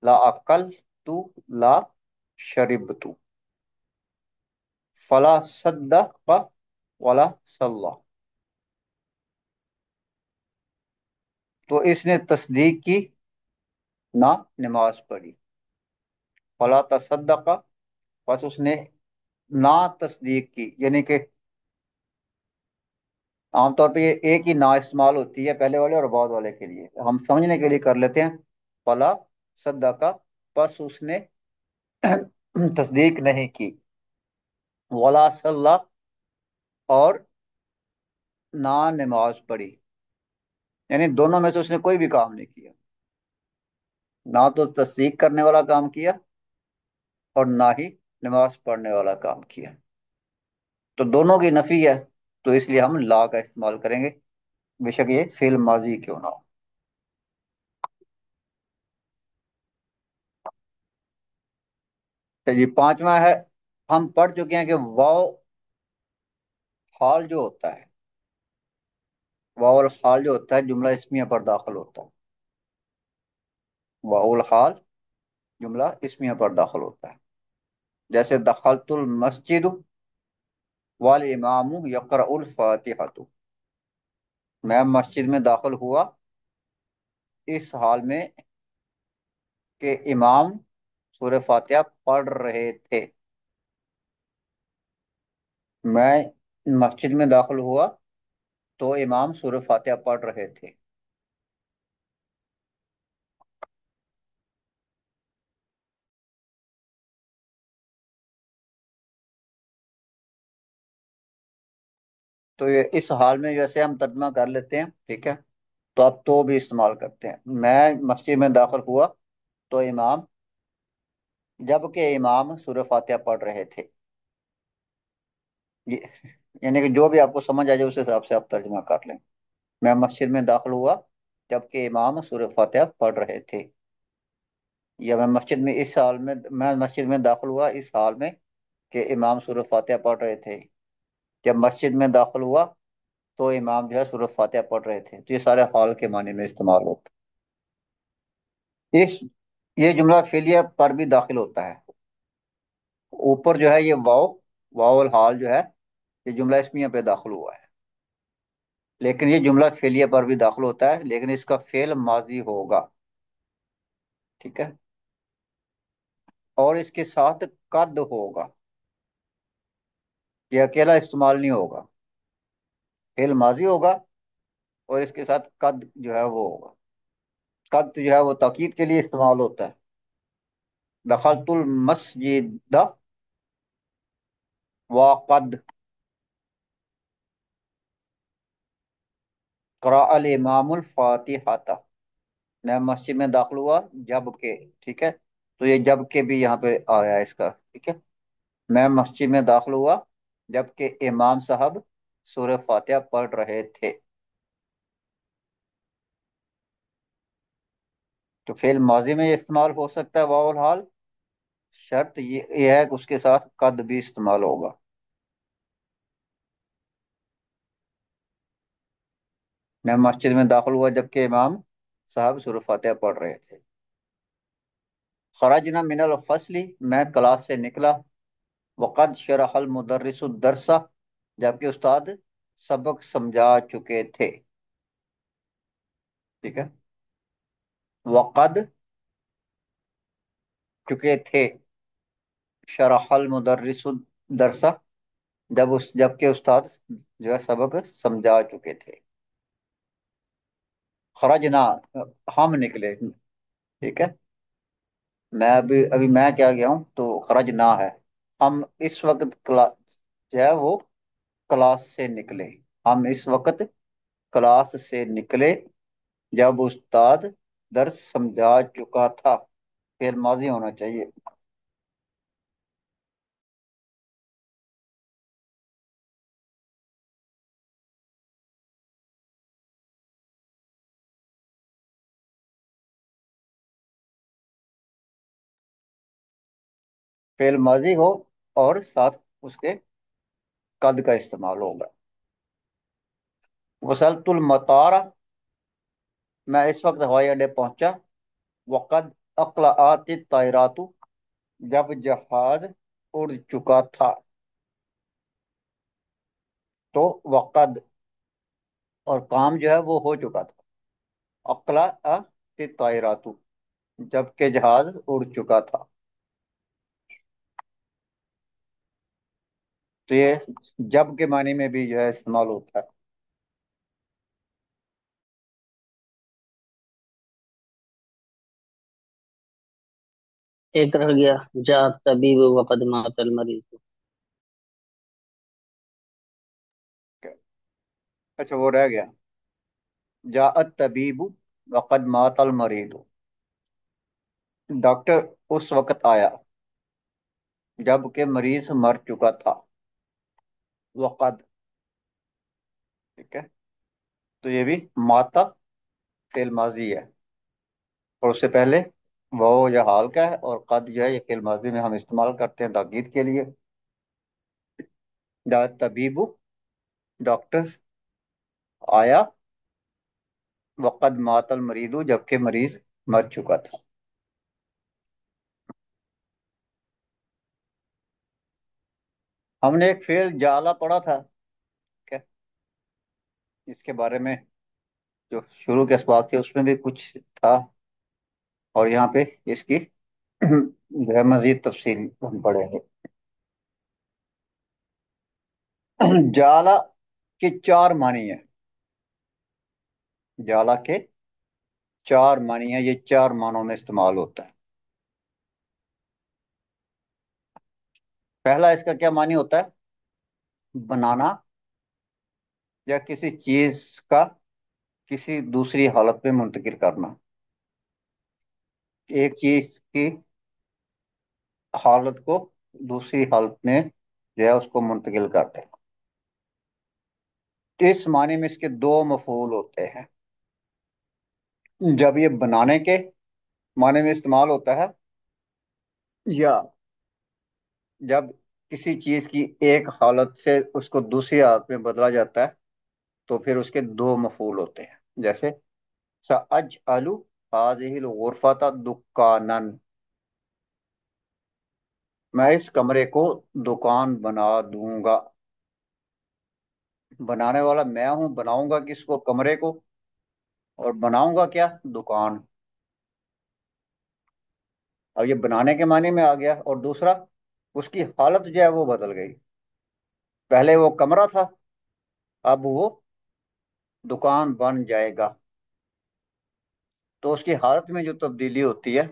لا اکل تو لا شرب تو. فلا صدق ولا صلى، تو اس نے تصدیق کی نہ نماز پڑھی. فلا تصدق، بس اس نے نہ تصدیق کی، یعنی کہ عام طور پہ یہ ایک ہی نہ استعمال ہوتی ہے، پہلے والے اور بعد والے کے لیے. ہم سمجھنے کے لیے کر لیتے ہیں. فلا صدق، بس اس نے تصدیق نہیں کی. ولا صلی، اور نہ نماز پڑھی. یعنی دونوں میں سے اس نے کوئی بھی کام نہیں کیا، نہ تو تصدیق کرنے والا کام کیا اور نہ ہی نماز پڑھنے والا کام کیا. تو دونوں کی نفی ہے، تو اس لیے ہم لا کا استعمال کریں گے، بے شک یہ فعل ماضی کیوں نہ ہو. تو جی پانچواں ہے، ہم پڑھ چکے ہیں کہ واو حال جو ہوتا ہے، واو الحال جو ہوتا ہے جملہ اسمیہ پر داخل ہوتا ہے. واو الحال جملہ اسمیہ پر داخل ہوتا ہے. جیسے دخلت المسجد والامام یقرأ الفاتحۃ، میں مسجد میں داخل ہوا اس حال میں کہ امام سورہ فاتحہ پڑھ رہے تھے. میں مسجد میں داخل ہوا تو امام سورہ فاتحہ پڑھ رہے تھے. تو یہ اس حال میں جیسے ہم ترجمہ کر لیتے ہیں، ٹھیک ہے. تو اب تو بھی استعمال کرتے ہیں. میں مسجد میں داخل ہوا تو امام، جب کہ امام سورہ فاتحہ پڑھ رہے تھے. یعنی کہ جو بھی آپ کو سمجھ آ جائے اس حساب سے آپ ترجمہ کر لیں. میں مسجد میں داخل ہوا جب کہ امام سورہ فاتحہ پڑھ رہے تھے، یا میں مسجد میں داخل ہوا اس حال میں کہ امام سورہ فاتحہ پڑھ رہے تھے. جب مسجد میں داخل ہوا تو امام جو ہے سورہ فاتحہ پڑھ رہے تھے. تو یہ سارے حال کے معنی میں استعمال ہوتا ہے. یہ جملہ فعلیہ پر بھی داخل ہوتا ہے. اوپر جو ہے یہ واو الحال جو ہے یہ جملہ اسمیہ پہ داخل ہوا ہے، لیکن یہ جملہ فعلیہ پر بھی داخل ہوتا ہے، لیکن اس کا فعل ماضی ہوگا. ٹھیک ہے. اور اس کے ساتھ قد ہوگا، یہ اکیلا استعمال نہیں ہوگا. فعل ماضی ہوگا اور اس کے ساتھ قد جو ہے وہ ہوگا. قد جو ہے وہ تاکید کے لیے استعمال ہوتا ہے. دخلت المسجد وقد قرأ الامام الفاتحة، میں مسجد میں داخل ہوا جب کہ، ٹھیک ہے. تو یہ جب کہ بھی یہاں پہ آیا ہے اس کا، ٹھیک ہے. میں مسجد میں داخل ہوا جب کہ امام صاحب سورہ فاتحہ پڑھ رہے تھے. تو فعل ماضی میں یہ استعمال ہو سکتا ہے واو الحال. شرط یہ ہے کہ اس کے ساتھ قد بھی استعمال ہوگا. میں مسجد میں داخل ہوا جبکہ امام صاحب سورہ فاتحہ پڑھ رہے تھے. خرجنا من الفصل، میں کلاس سے نکلا. وقد شرح المدرس الدرس، جبکہ استاد سبق سمجھا چکے تھے. ٹھیک ہے. وقد چکے تھے، شرح المدرس الدرس، جبکہ استاد جو ہے سبق سمجھا چکے تھے. خرجنا ہم نکلے. ٹھیک ہے. ابھی میں کیا گیا ہوں تو خرج نہ ہے. ہم اس وقت جو ہے وہ کلاس سے نکلے. ہم اس وقت क्लास से निकले जब उस्ताद दर्स समझा चुका था। फेल माजी होना चाहिए। फेल माजी हो और साथ उसके कद का इस्तेमाल होगा। वसलतुल मतारा, मैं इस वक्त हवाई अड्डे पहुंचा। वक़द अक़लअत तैरातु, जब जहाज उड़ चुका था। तो वक़द और काम जो है वो हो चुका था। अक़लअत तैरातु, जबकि जहाज उड़ चुका था। तो ये जब के मानी में भी जो है इस्तेमाल होता है। एक रह गया। जा तबीब वक़द मातल मरीज। अच्छा, वो रह गया। जाअत तबीबु वक़द मातल मरीदु, डॉक्टर उस वक्त आया जबकि मरीज मर चुका था। वक़द, ठीक है। तो ये भी माता फेल माजी है, और उससे पहले वो या हाल का है, और कद जो है ये फेल माजी में हम इस्तेमाल करते हैं ताकीद के लिए। दा तबीबु, डॉक्टर आया। वक़द मातल मरीदु, जबकि मरीज मर चुका था। हमने एक फेल जाला पढ़ा था, ठीक है। इसके बारे में जो शुरू के असबाब थे उसमें भी कुछ था, और यहाँ पे इसकी जो है मजीद तफसील हम पढ़ेंगे। जाला के चार मानी है। जाला के चार मानी है, ये चार मानों में इस्तेमाल होता है। पहला इसका क्या मानी होता है? बनाना, या किसी चीज का किसी दूसरी हालत में मुंतकिल करना। एक चीज की हालत को दूसरी हालत में जो है उसको मुंतकिल करते हैं। इस मानी में इसके दो मफूल होते हैं। जब ये बनाने के माने में इस्तेमाल होता है, या जब किसी चीज की एक हालत से उसको दूसरी हालत में बदला जाता है, तो फिर उसके दो मफूल होते हैं। जैसे सअजअलु हाज़िहिल गुरफता दुकानन, मैं इस कमरे को दुकान बना दूंगा। बनाने वाला मैं हूं, बनाऊंगा किसको? कमरे को। और बनाऊंगा क्या? दुकान। अब ये बनाने के माने में आ गया। और दूसरा, उसकी हालत जो है वो बदल गई। पहले वो कमरा था, अब वो दुकान बन जाएगा। तो उसकी हालत में जो तब्दीली होती है,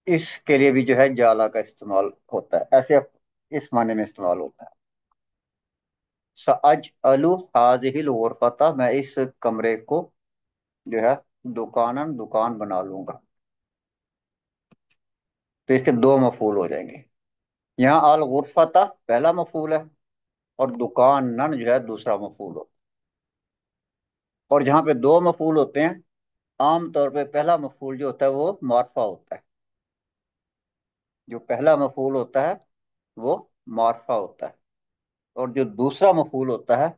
इसके लिए भी जो है जाला का इस्तेमाल होता है। ऐसे इस माने में इस्तेमाल होता है। सअजअलु हाज़िहिल गुरफता, मैं इस कमरे को जो है दुकानन दुकान बना लूंगा। तो इसके दो मफूल हो जाएंगे। यहाँ अल गुरफता पहला मफूल है, और दुकानन जो है दूसरा मफूल होता है। और जहाँ पे दो मफूल होते हैं, आम तौर पे पहला मफूल जो होता है वो मार्फा होता है। जो पहला मफूल होता है वो मार्फा होता है, और जो दूसरा मफूल होता है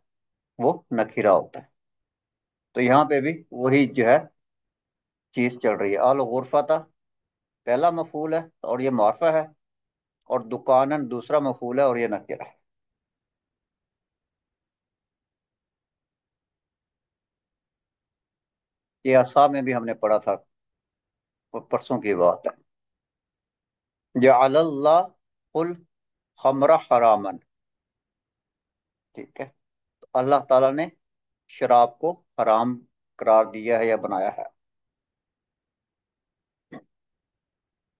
वो नखीरा होता है। तो यहाँ पे भी वही जो है चीज चल रही है। अल गुरफता पहला मफूल है और ये मार्फा है, और दुकानन दूसरा मफूल है और ये नकीरा है। ये असा में भी हमने पढ़ा था, वो परसों की बात है। जअलल्लाह कुल खमरा हरामन, ठीक है। तो अल्लाह ताला ने शराब को हराम करार दिया है या बनाया है,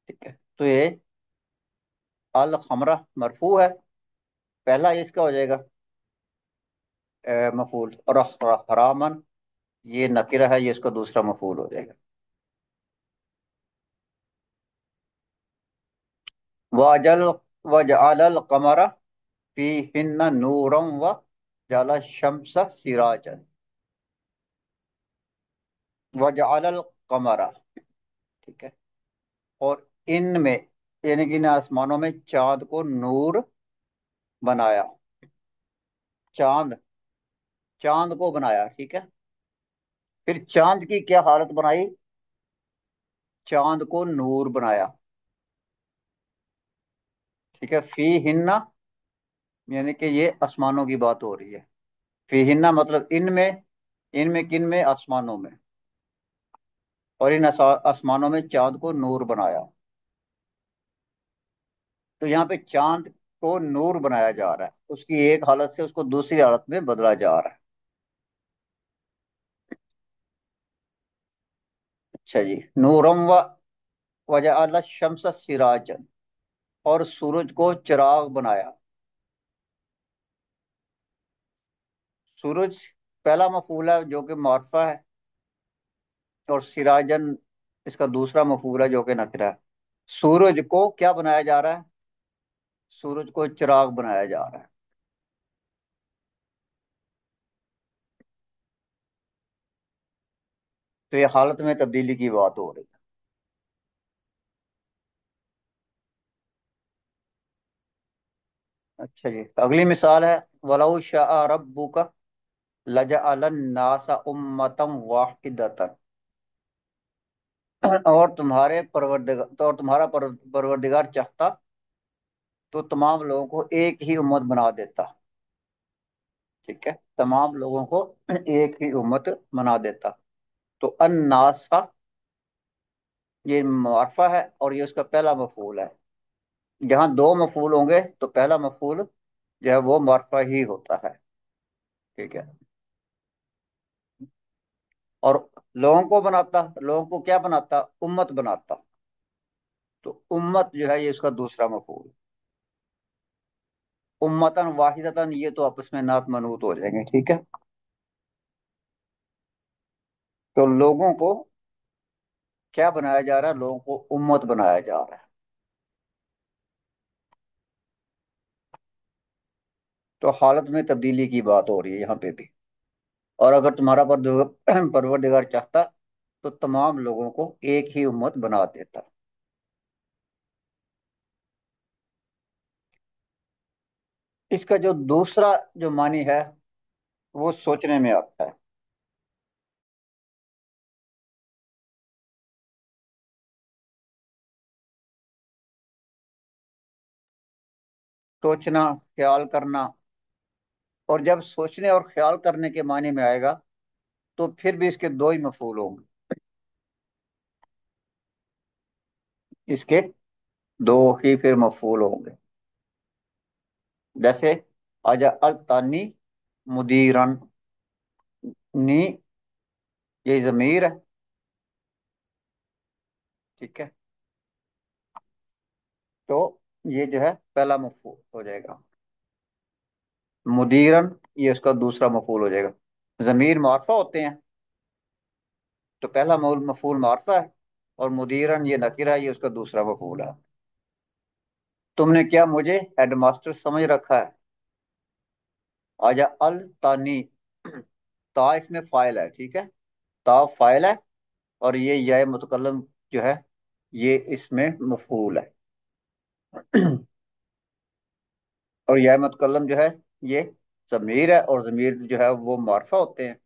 ठीक है। तो ये अल खमरा मरफू है, पहला इसका हो जाएगा। मफूल, और हरामन ये नकिरा है, ये इसका दूसरा मफूल हो जाएगा। वजल वजअलल कमरा फीहिन्ना नूरम व जअल शम्स सिराजन। वजअलल कमरा, ठीक है, और इनमें यानी कि इन आसमानों में चांद को नूर बनाया। चांद, चांद को बनाया, ठीक है। फिर चांद की क्या हालत बनाई? चांद को नूर बनाया, ठीक है। फी हिन्ना यानी कि ये आसमानों की बात हो रही है। फी हिन्ना मतलब इनमें, इनमें किन में? आसमानों में। और इन आसमानों में चांद को नूर बनाया। तो यहाँ पे चांद को नूर बनाया जा रहा है, उसकी एक हालत से उसको दूसरी हालत में बदला जा रहा है। अच्छा जी। नूरम व वजअल शम्स सिराजन, और सूरज को चिराग बनाया। सूरज पहला मफूल है जो कि मार्फा है, और सिराजन इसका दूसरा मफूल है जो कि नकरा है। सूरज को क्या बनाया जा रहा है? सूरज को चिराग बनाया जा रहा है। तो ये हालत में तब्दीली की बात हो रही है। अच्छा जी, अगली मिसाल है, वलौ शाअ रब्बुका लजअलन नासा उम्मतम वाहिदतन। और तुम्हारे परवरदिगार, तो और तुम्हारा परवरदिगार चाहता तो तमाम लोगों को एक ही उम्मत बना देता, ठीक है। तमाम लोगों को एक ही उम्मत बना देता। तो अन्नासा ये मार्फा है, और ये उसका पहला मफूल है। जहाँ दो मफूल होंगे तो पहला मफूल जो है वो मार्फा ही होता है, ठीक है। और लोगों को बनाता, लोगों को क्या बनाता? उम्मत बनाता। तो उम्मत जो है ये इसका दूसरा मफूल। उम्मतन वाहिदतन ये तो आपस में नात मनूत हो जाएंगे, ठीक है। तो लोगों को क्या बनाया जा रहा है? लोगों को उम्मत बनाया जा रहा है। तो हालत में तब्दीली की बात हो रही है यहाँ पे भी। और अगर तुम्हारा परवरदिगार चाहता तो तमाम लोगों को एक ही उम्मत बना देता। इसका जो दूसरा जो मानी है वो सोचने में आता है। सोचना, ख्याल करना। और जब सोचने और ख्याल करने के मानी में आएगा तो फिर भी इसके दो ही मफूल होंगे। इसके दो ही फिर मफूल होंगे। जैसे आजा अल तानी मुदीरन, नी ये जमीर है, ठीक है। तो ये जो है पहला मफूल हो जाएगा। मुदीरन ये उसका दूसरा मफूल हो जाएगा। जमीर मार्फा होते हैं, तो पहला मफूल मार्फा है, और मुदीरन ये नकीरा है, ये उसका दूसरा मफूल है। तुमने क्या मुझे हेडमास्टर समझ रखा है? आजा अल तानी, ता इसमें फाइल है, ठीक है। ता फाइल है, और ये या मुतकल्लम जो है ये इसमें मफूल है। और या मुतकल्लम जो है ये जमीर है, और जमीर जो है वो मार्फा होते हैं,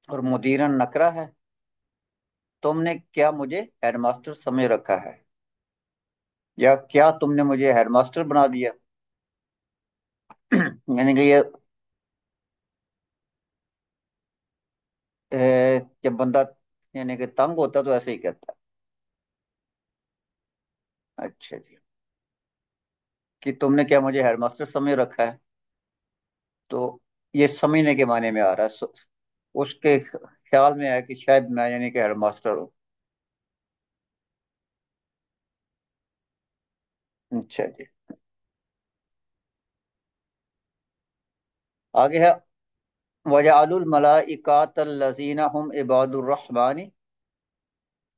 और मुदीरन नकरा है। तुमने क्या मुझे हेडमास्टर समझ रखा है, या क्या तुमने मुझे हेडमास्टर बना दिया? यानी कि ये जब बंदा यानी कि तंग होता है तो ऐसे ही कहता है। अच्छा जी, कि तुमने क्या मुझे हेडमास्टर समझ रखा है, तो ये समझने के माने में आ रहा है। उसके ख्याल में आया कि शायद मैं यानी कि हेडमास्टर हूँ। अच्छा जी। आगे है वजअलुल मलाइकात अल्लज़ीना हुम इबादुर रहमानी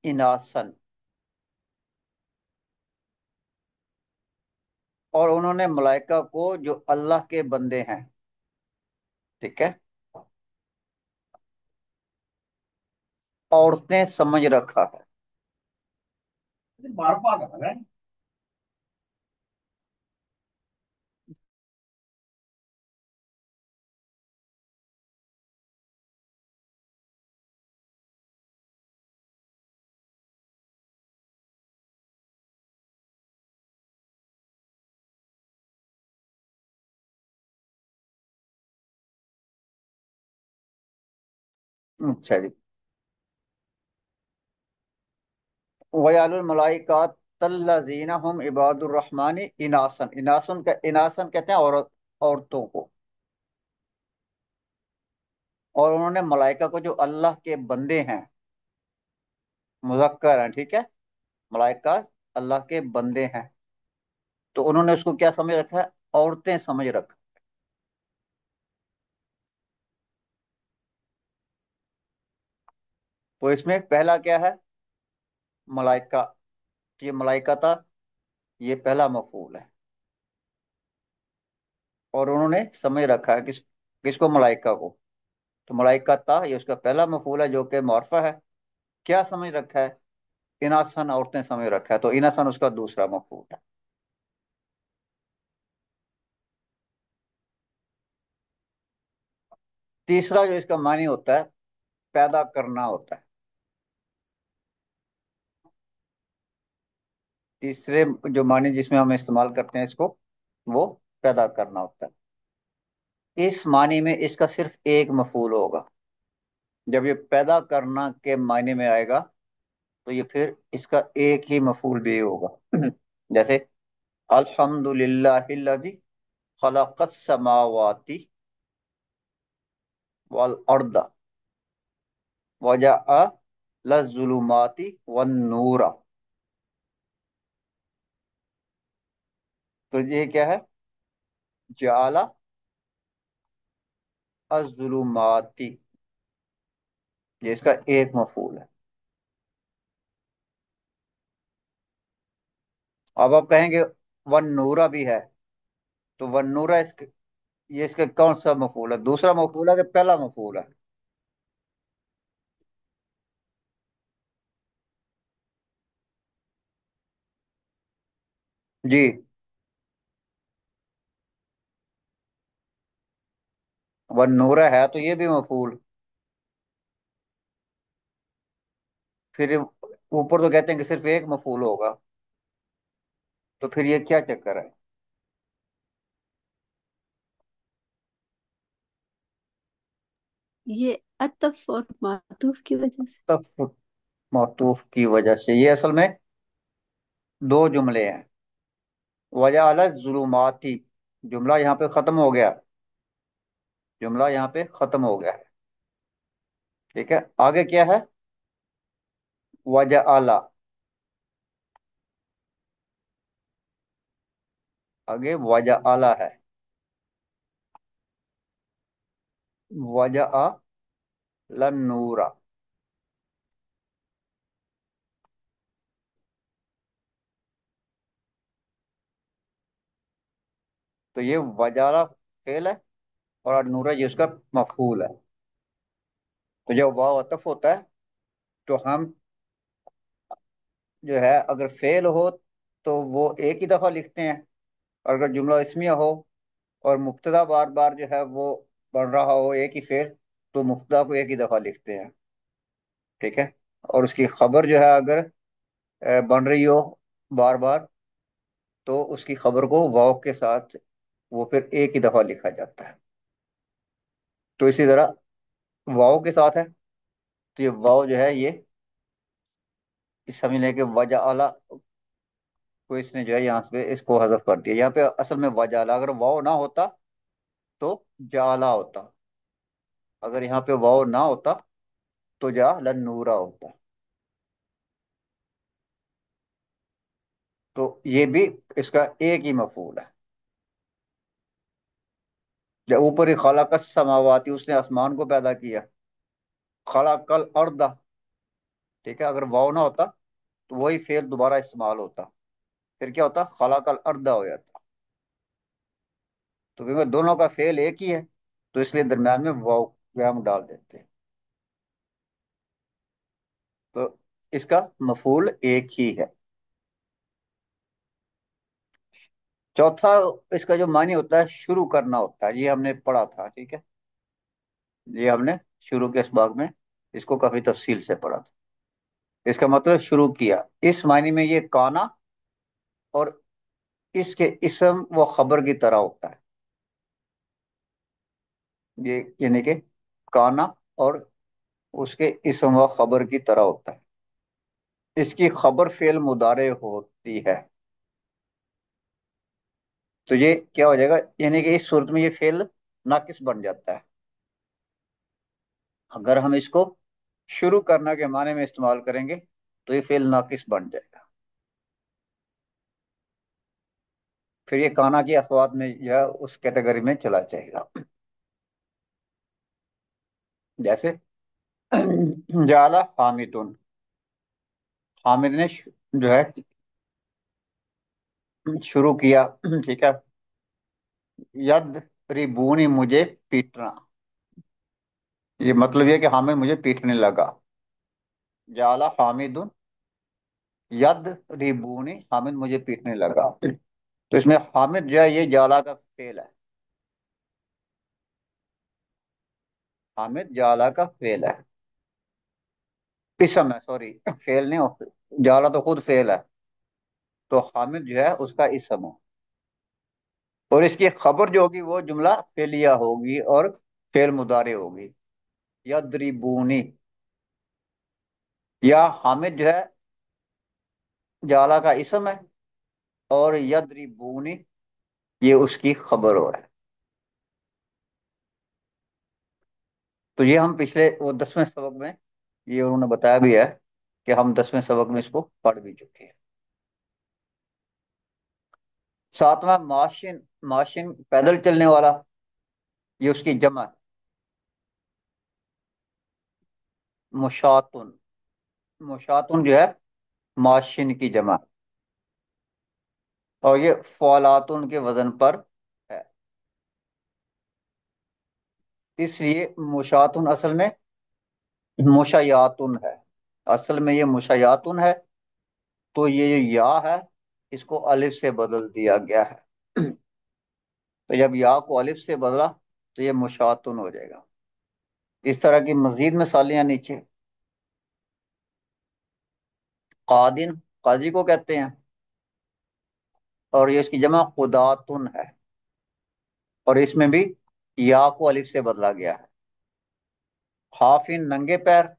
इनासन, और उन्होंने मलाइका को जो अल्लाह के बंदे हैं, ठीक है, औरतें समझ रखा है। बार बार आ रहा है। अच्छा जी। वजअलुल मलाइकात अल्लज़ीना हुम इबादुर रहमानी इनासन, इनासन का इनासन कहते हैं औरतों को। और उन्होंने मलाइका को जो अल्लाह के बंदे हैं, मुज़क्कर हैं, ठीक है, मलाइका अल्लाह के बंदे हैं, तो उन्होंने उसको क्या समझ रखा है? औरतें समझ रखा। तो इसमें पहला क्या है? मलाइका। तो ये मलाइका था, ये पहला मफूल है। और उन्होंने समझ रखा है किसको? मलाइका को। तो मलाइका था, ये उसका पहला मफूल है जो कि मुअर्रफा है। क्या समझ रखा है? इनासन, औरतें समझ रखा है, तो इनासन उसका दूसरा मफूल है। तीसरा जो इसका मानी होता है, पैदा करना होता है। तीसरे जो मानी जिसमें हम इस्तेमाल करते हैं इसको, वो पैदा करना होता है। इस मानी में इसका सिर्फ एक मफूल होगा। जब ये पैदा करना के मायने में आएगा, तो ये फिर इसका एक ही मफूल भी होगा। जैसे अल्हम्दुलिल्लाहिल्लज़ी खलक़स समावाति वल अर्द वजअ लज़्ज़ुलुमाति वन नूरा। तो ये क्या है? जअला अज़्ज़ुलुमाति, ये इसका एक मफूल है। अब आप कहेंगे वन नूरा भी है, तो वन नूरा ये इसका कौन सा मफूल है? दूसरा मफूल है कि पहला मफूल है? जी। वन नूरा है तो ये भी मफूल। फिर ऊपर तो कहते हैं कि सिर्फ एक मफूल होगा, तो फिर ये क्या चक्कर है? ये अतफ और मातूफ की वजह से। तफ मौतूफ की वजह से। ये असल में दो जुमले हैं। वजह अल जुलुमाती, जुमला यहाँ पे खत्म हो गया, जुमला यहाँ पे खत्म हो गया है, ठीक है। आगे क्या है? वजह आला, आगे वजह आला है। वजह लन नूरा, तो ये वजाला फेल है, और नूरा ये उसका मफूल है। तो जब वाव अतफ होता है, तो हम जो है अगर फेल हो तो वो एक ही दफा लिखते हैं, और अगर जुमला इसमिया हो और मुब्तदा बार बार जो है वो बढ़ रहा हो एक ही फेल, तो मुब्तदा को एक ही दफा लिखते हैं, ठीक है। और उसकी खबर जो है अगर बन रही हो बार बार, तो उसकी खबर को वाव के साथ वो फिर एक ही दफा लिखा जाता है। तो इसी तरह वाव के साथ है, तो ये वाव जो है ये इस समझ लें कि वजह आला को इसने जो है यहाँ पे इसको हजफ कर दिया। यहाँ पे असल में वजह आला, अगर वाव ना होता तो जाला होता, अगर यहाँ पे वाव ना होता तो जा लन्नूरा होता। तो ये भी इसका एक ही मफूल है। जब ऊपर ही खलक समावाती, उसने आसमान को पैदा किया। खलकल अर्द, ठीक है, अगर वाव ना होता तो वही फेल दोबारा इस्तेमाल होता, फिर क्या होता, खलकल अर्द हो जाता। तो क्योंकि दोनों का फेल एक ही है, तो इसलिए दरम्यान में वाव व्याम डाल देते हैं। तो इसका मफूल एक ही है। चौथा, इसका जो मानी होता है शुरू करना होता है, ये हमने पढ़ा था, ठीक है, ये हमने शुरू के इस भाग में इसको काफी तफसील से पढ़ा था। इसका मतलब शुरू किया, इस मायने में ये काना और इसके इसम व खबर की तरह होता है। ये यानी कि काना और उसके इसम व खबर की तरह होता है। इसकी खबर फेल मुदारे होती है। तो ये क्या हो जाएगा, यानी कि इस सूरत में ये फेल नाकिस बन जाता है। अगर हम इसको शुरू करना के माने में इस्तेमाल करेंगे तो ये फेल नाकिस बन जाएगा। फिर ये काना की अखवात में या उस कैटेगरी में चला जाएगा। जैसे जाला हामिदुन, हामिद ने जो है शुरू किया, ठीक है। यद रिबूनी, मुझे पीटना, ये मतलब ये कि हामिद मुझे पीटने लगा। जाला हामिदुन यद रिबूनी, हामिद मुझे पीटने लगा। तो इसमें हामिद जो है ये जाला का फेल है, हामिद जाला का फेल है, इसम है, सॉरी फेल नहीं हो, जाला तो खुद फेल है, तो हामिद जो है उसका इसम है। और इसकी खबर जो होगी वो जुमला फेलिया होगी और फेल मुदारे होगी। यदरिबूनी, या हामिद जो है जाला का इसम है और यदरिबूनी ये उसकी खबर हो है। तो ये हम पिछले वो 10वें सबक में ये उन्होंने बताया भी है कि हम 10वें सबक में इसको पढ़ भी चुके हैं। सातवां माशिन, माशिन पैदल चलने वाला, ये उसकी जमा है, मुशातुन, मुशातुन जो है माशिन की जमा, और ये फौलातुन के वजन पर है। इसलिए मुशातुन असल में मुशयातुन है, असल में ये मुशयातुन है। तो ये जो या है इसको अलिफ से बदल दिया गया है। तो जब या को अलिफ से बदला तो ये मुशातुन हो जाएगा। इस तरह की मजीद मिसालें हैं नीचे। कादिन, काजी को कहते हैं, और ये इसकी जमा खुदातुन है, और इसमें भी या को अलिफ से बदला गया है। हाफिन, नंगे पैर,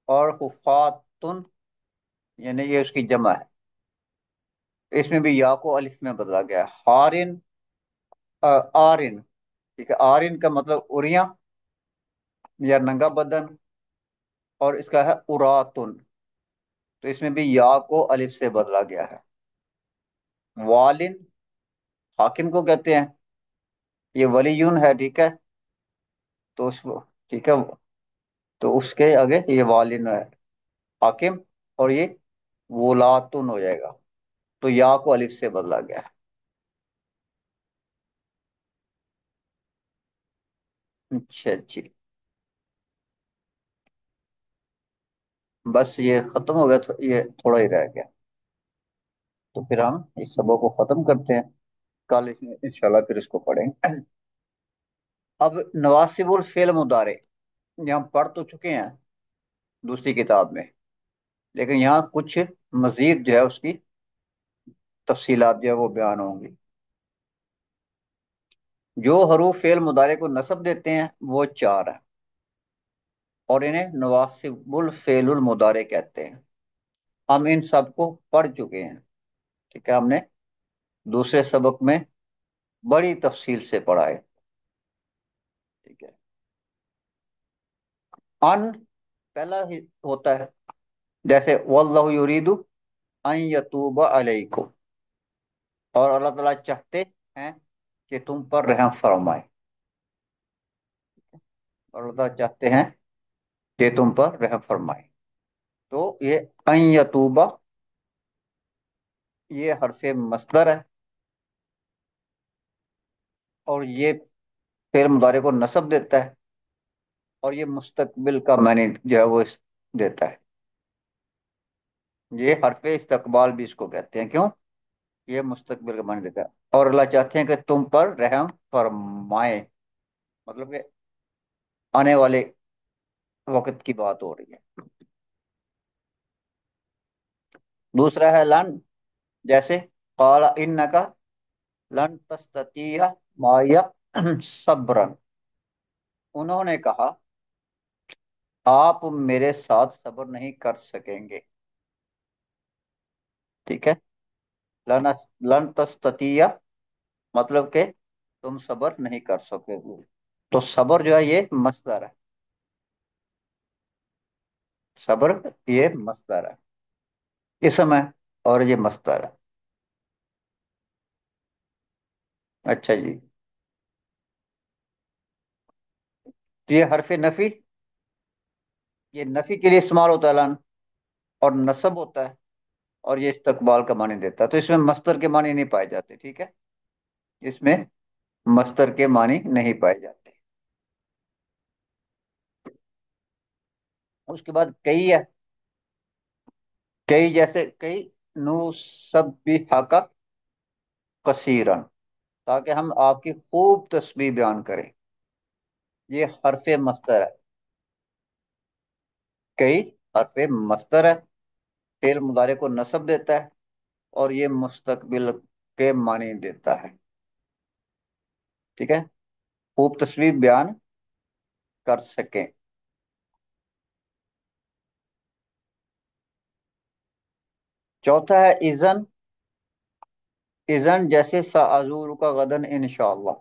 और हुफातुन यानी ये उसकी जमा है, इसमें भी या को अलिफ में बदला गया है। हारिन, आरिन, ठीक है, आरिन का मतलब उरिया या नंगा बदन, और इसका है उरातुन, तो इसमें भी या को अलिफ से बदला गया है। वालिन, हाकिम को कहते हैं, ये वलीयुन है, ठीक है, तो उसको, ठीक है, तो उसके आगे ये वालिन है, हाकिम, और ये वोलातुन हो जाएगा, तो या को अलिफ से बदला गया है। अच्छा जी, बस ये खत्म हो गया, तो ये थोड़ा ही रह गया। तो फिर हम इस सबक को खत्म करते हैं, कल इंशाल्लाह फिर इसको पढ़ेंगे। अब नवासिबुल फेल मुदारे ये हम पढ़ तो चुके हैं दूसरी किताब में, लेकिन यहाँ कुछ मजीद जो है उसकी तफसीलात जो है वो बयान होंगी। जो हरूफ फेल मुदारे को नस्ब देते हैं वो चार है, और इन्हें नवासिबुल फेलुल मुदारे कहते हैं। हम इन सब को पढ़ चुके हैं, ठीक है, हमने दूसरे सबक में बड़ी तफसील से पढ़ा है, ठीक है। अन पहला ही होता है, जैसे वल्लाहु युरीदु अन यतूबा अलैकुम, और अल्लाह ताला चाहते हैं کہ تم پر रहम फरमाए, اور اللہ تعالیٰ چاہتے ہیں کہ تم پر रहम फरमाए. تو یہ ان یتوبہ, یہ حرف مصدر ہے, اور یہ فعل مضارع کو نصب دیتا ہے, اور یہ مستقبل کا معنی جو ہے وہ دیتا ہے. یہ حرف استقبال بھی اس کو کہتے ہیں. کیوں؟ یہ مستقبل کا معنی دیتا ہے. اور اللہ چاہتے ہیں کہ تم پر رحم فرمائے, مطلب کہ آنے والے وقت کی بات ہو رہی ہے. دوسرا ہے لن, جیسے قال انک لن تستطیع معی صبرا, انہوں نے کہا آپ میرے ساتھ صبر نہیں کر سکیں گے. ٹھیک ہے. لن لن تستطیع مطلب کہ تم صبر نہیں کر سکے گے. تو صبر جو ہے یہ مصدر ہے. صبر یہ مصدر ہے, اسم ہے, اور یہ مصدر ہے. اچھا جی. تو یہ حرف نفی, یہ نفی کے لیے استعمال ہوتا ہے لن, اور نصب ہوتا ہے, اور یہ استقبال کا معنی دیتا ہے. تو اس میں مصدر کے معنی نہیں پائے جاتے. ٹھیک ہے, اس میں مصدر کے معنی نہیں پائے جاتے. اس کے بعد کئی ہے. کئی جیسے کئی نو سب بھی حقق کثیرن, تاکہ ہم آپ کی خوب تسبیح بیان کریں. یہ حرف مصدر ہے. کئی حرف مصدر ہے, فعل مضارع کو نصب دیتا ہے, اور یہ مستقبل کے معنی دیتا ہے. ٹھیک ہے, خوب تصویر بیان کر سکیں. چوتھا ہے اذن. اذن جیسے سأزور کا غدن انشاءاللہ,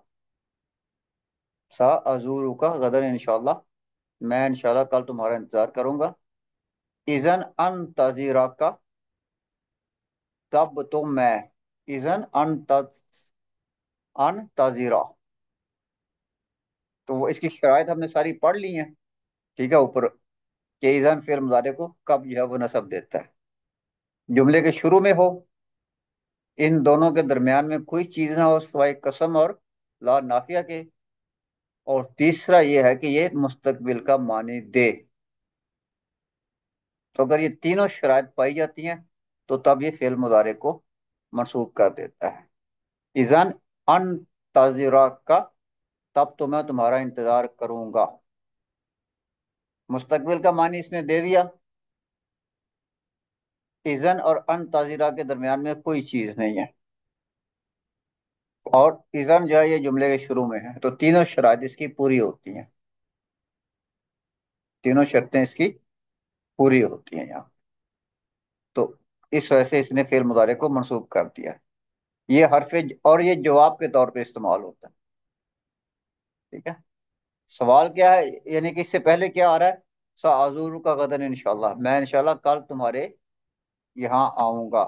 سأزور کا غدن انشاءاللہ, میں انشاءاللہ کل تمہارا انتظار کروں گا. اذن انتظر کا, تب تو میں, اذن انتظر, تو وہ اس کی شرائط ہم نے ساری پڑھ لی ہیں. ٹھیک ہے, اوپر کہ اذن فعل مضارع کو کب جو ہے وہ نصب دیتا ہے. جملے کے شروع میں ہو, ان دونوں کے درمیان میں کوئی چیز نہ ہو سوائے قسم اور لا نافیہ کے, اور تیسرا یہ ہے کہ یہ مستقبل کا معنی دے. تو اگر یہ تینوں شرائط پائی جاتی ہیں تو تب یہ فعل مضارع کو منصوب کر دیتا ہے. اذن انتظر کا, تب تو میں تمہارا انتظار کروں گا. مستقبل کا معنی اس نے دے دیا. اذن اور انتظر کے درمیان میں کوئی چیز نہیں ہے, اور اذن جو ہے یہ جملے کے شروع میں ہے. تو تینوں شرائط اس کی پوری ہوتی ہیں, تینوں شرطیں اس کی پوری ہوتی ہیں یہاں. تو اس وجہ سے اس نے فعل مضارع کو منصوب کر دیا. یہ حرف, اور یہ جواب کے طور پہ استعمال ہوتا ہے. ٹھیک ہے, سوال کیا ہے, یعنی کہ اس سے پہلے کیا آ رہا ہے, سأزور کا غدن انشاءاللہ, میں انشاءاللہ کل تمہارے یہاں آؤں گا.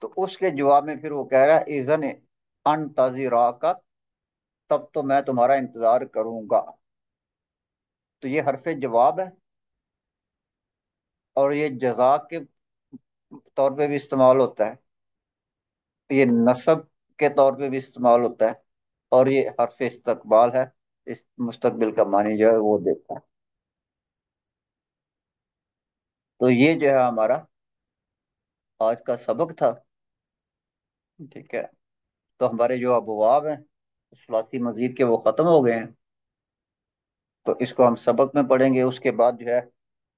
تو اس کے جواب میں پھر وہ کہہ رہا ہے اذن انتظر کا, تب تو میں تمہارا انتظار کروں گا. تو یہ حرف جواب ہے, اور یہ جزا کے طور پہ بھی استعمال ہوتا ہے, یہ نصب کے طور پہ بھی استعمال ہوتا ہے, اور یہ حرف استقبال ہے, اس مستقبل کا معنی جو ہے وہ دیتا ہے. تو یہ جو ہے ہمارا آج کا سبق تھا. ٹھیک ہے, تو ہمارے جو ابواب ہیں ثلاثی مزید کے وہ ختم ہو گئے ہیں. تو اس کو ہم سبق میں پڑھیں گے. اس کے بعد جو ہے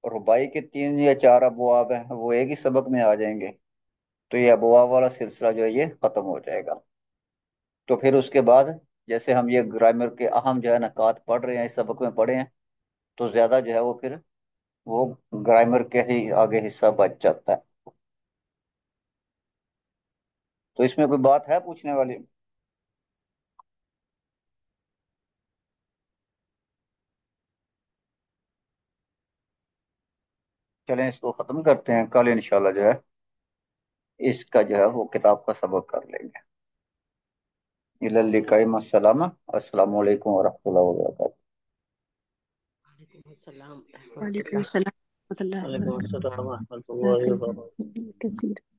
رباعی کے 3 یا 4 ابواب ہیں, وہ ایک ہی سبق میں آ جائیں گے. تو یہ ابواب والا سلسلہ جو ہے یہ ختم ہو جائے گا. تو پھر اس کے بعد جیسے ہم یہ گرامر کے اہم جو ہے نکات پڑھ رہے ہیں, اس سبق میں پڑھے ہیں, تو زیادہ جو ہے وہ پھر وہ گرامر کے ہی آگے حصہ بچ جاتا ہے. تو اس میں کوئی بات ہے پوچھنے والی؟ چلیں اس کو ختم کرتے ہیں, کل انشاءاللہ جو ہے اس کا جو ہے وہ کتاب کا سبق کر لیں گے. اللیکم السلام، السلام علیکم ورحمۃ اللہ وبرکاتہ. وعلیکم السلام ورحمۃ وعلیکم اللہ. السلام ورحمۃ اللہ وعلیکم وبرکاتہ. السلام ورحمۃ اللہ وبرکاتہ. کثیر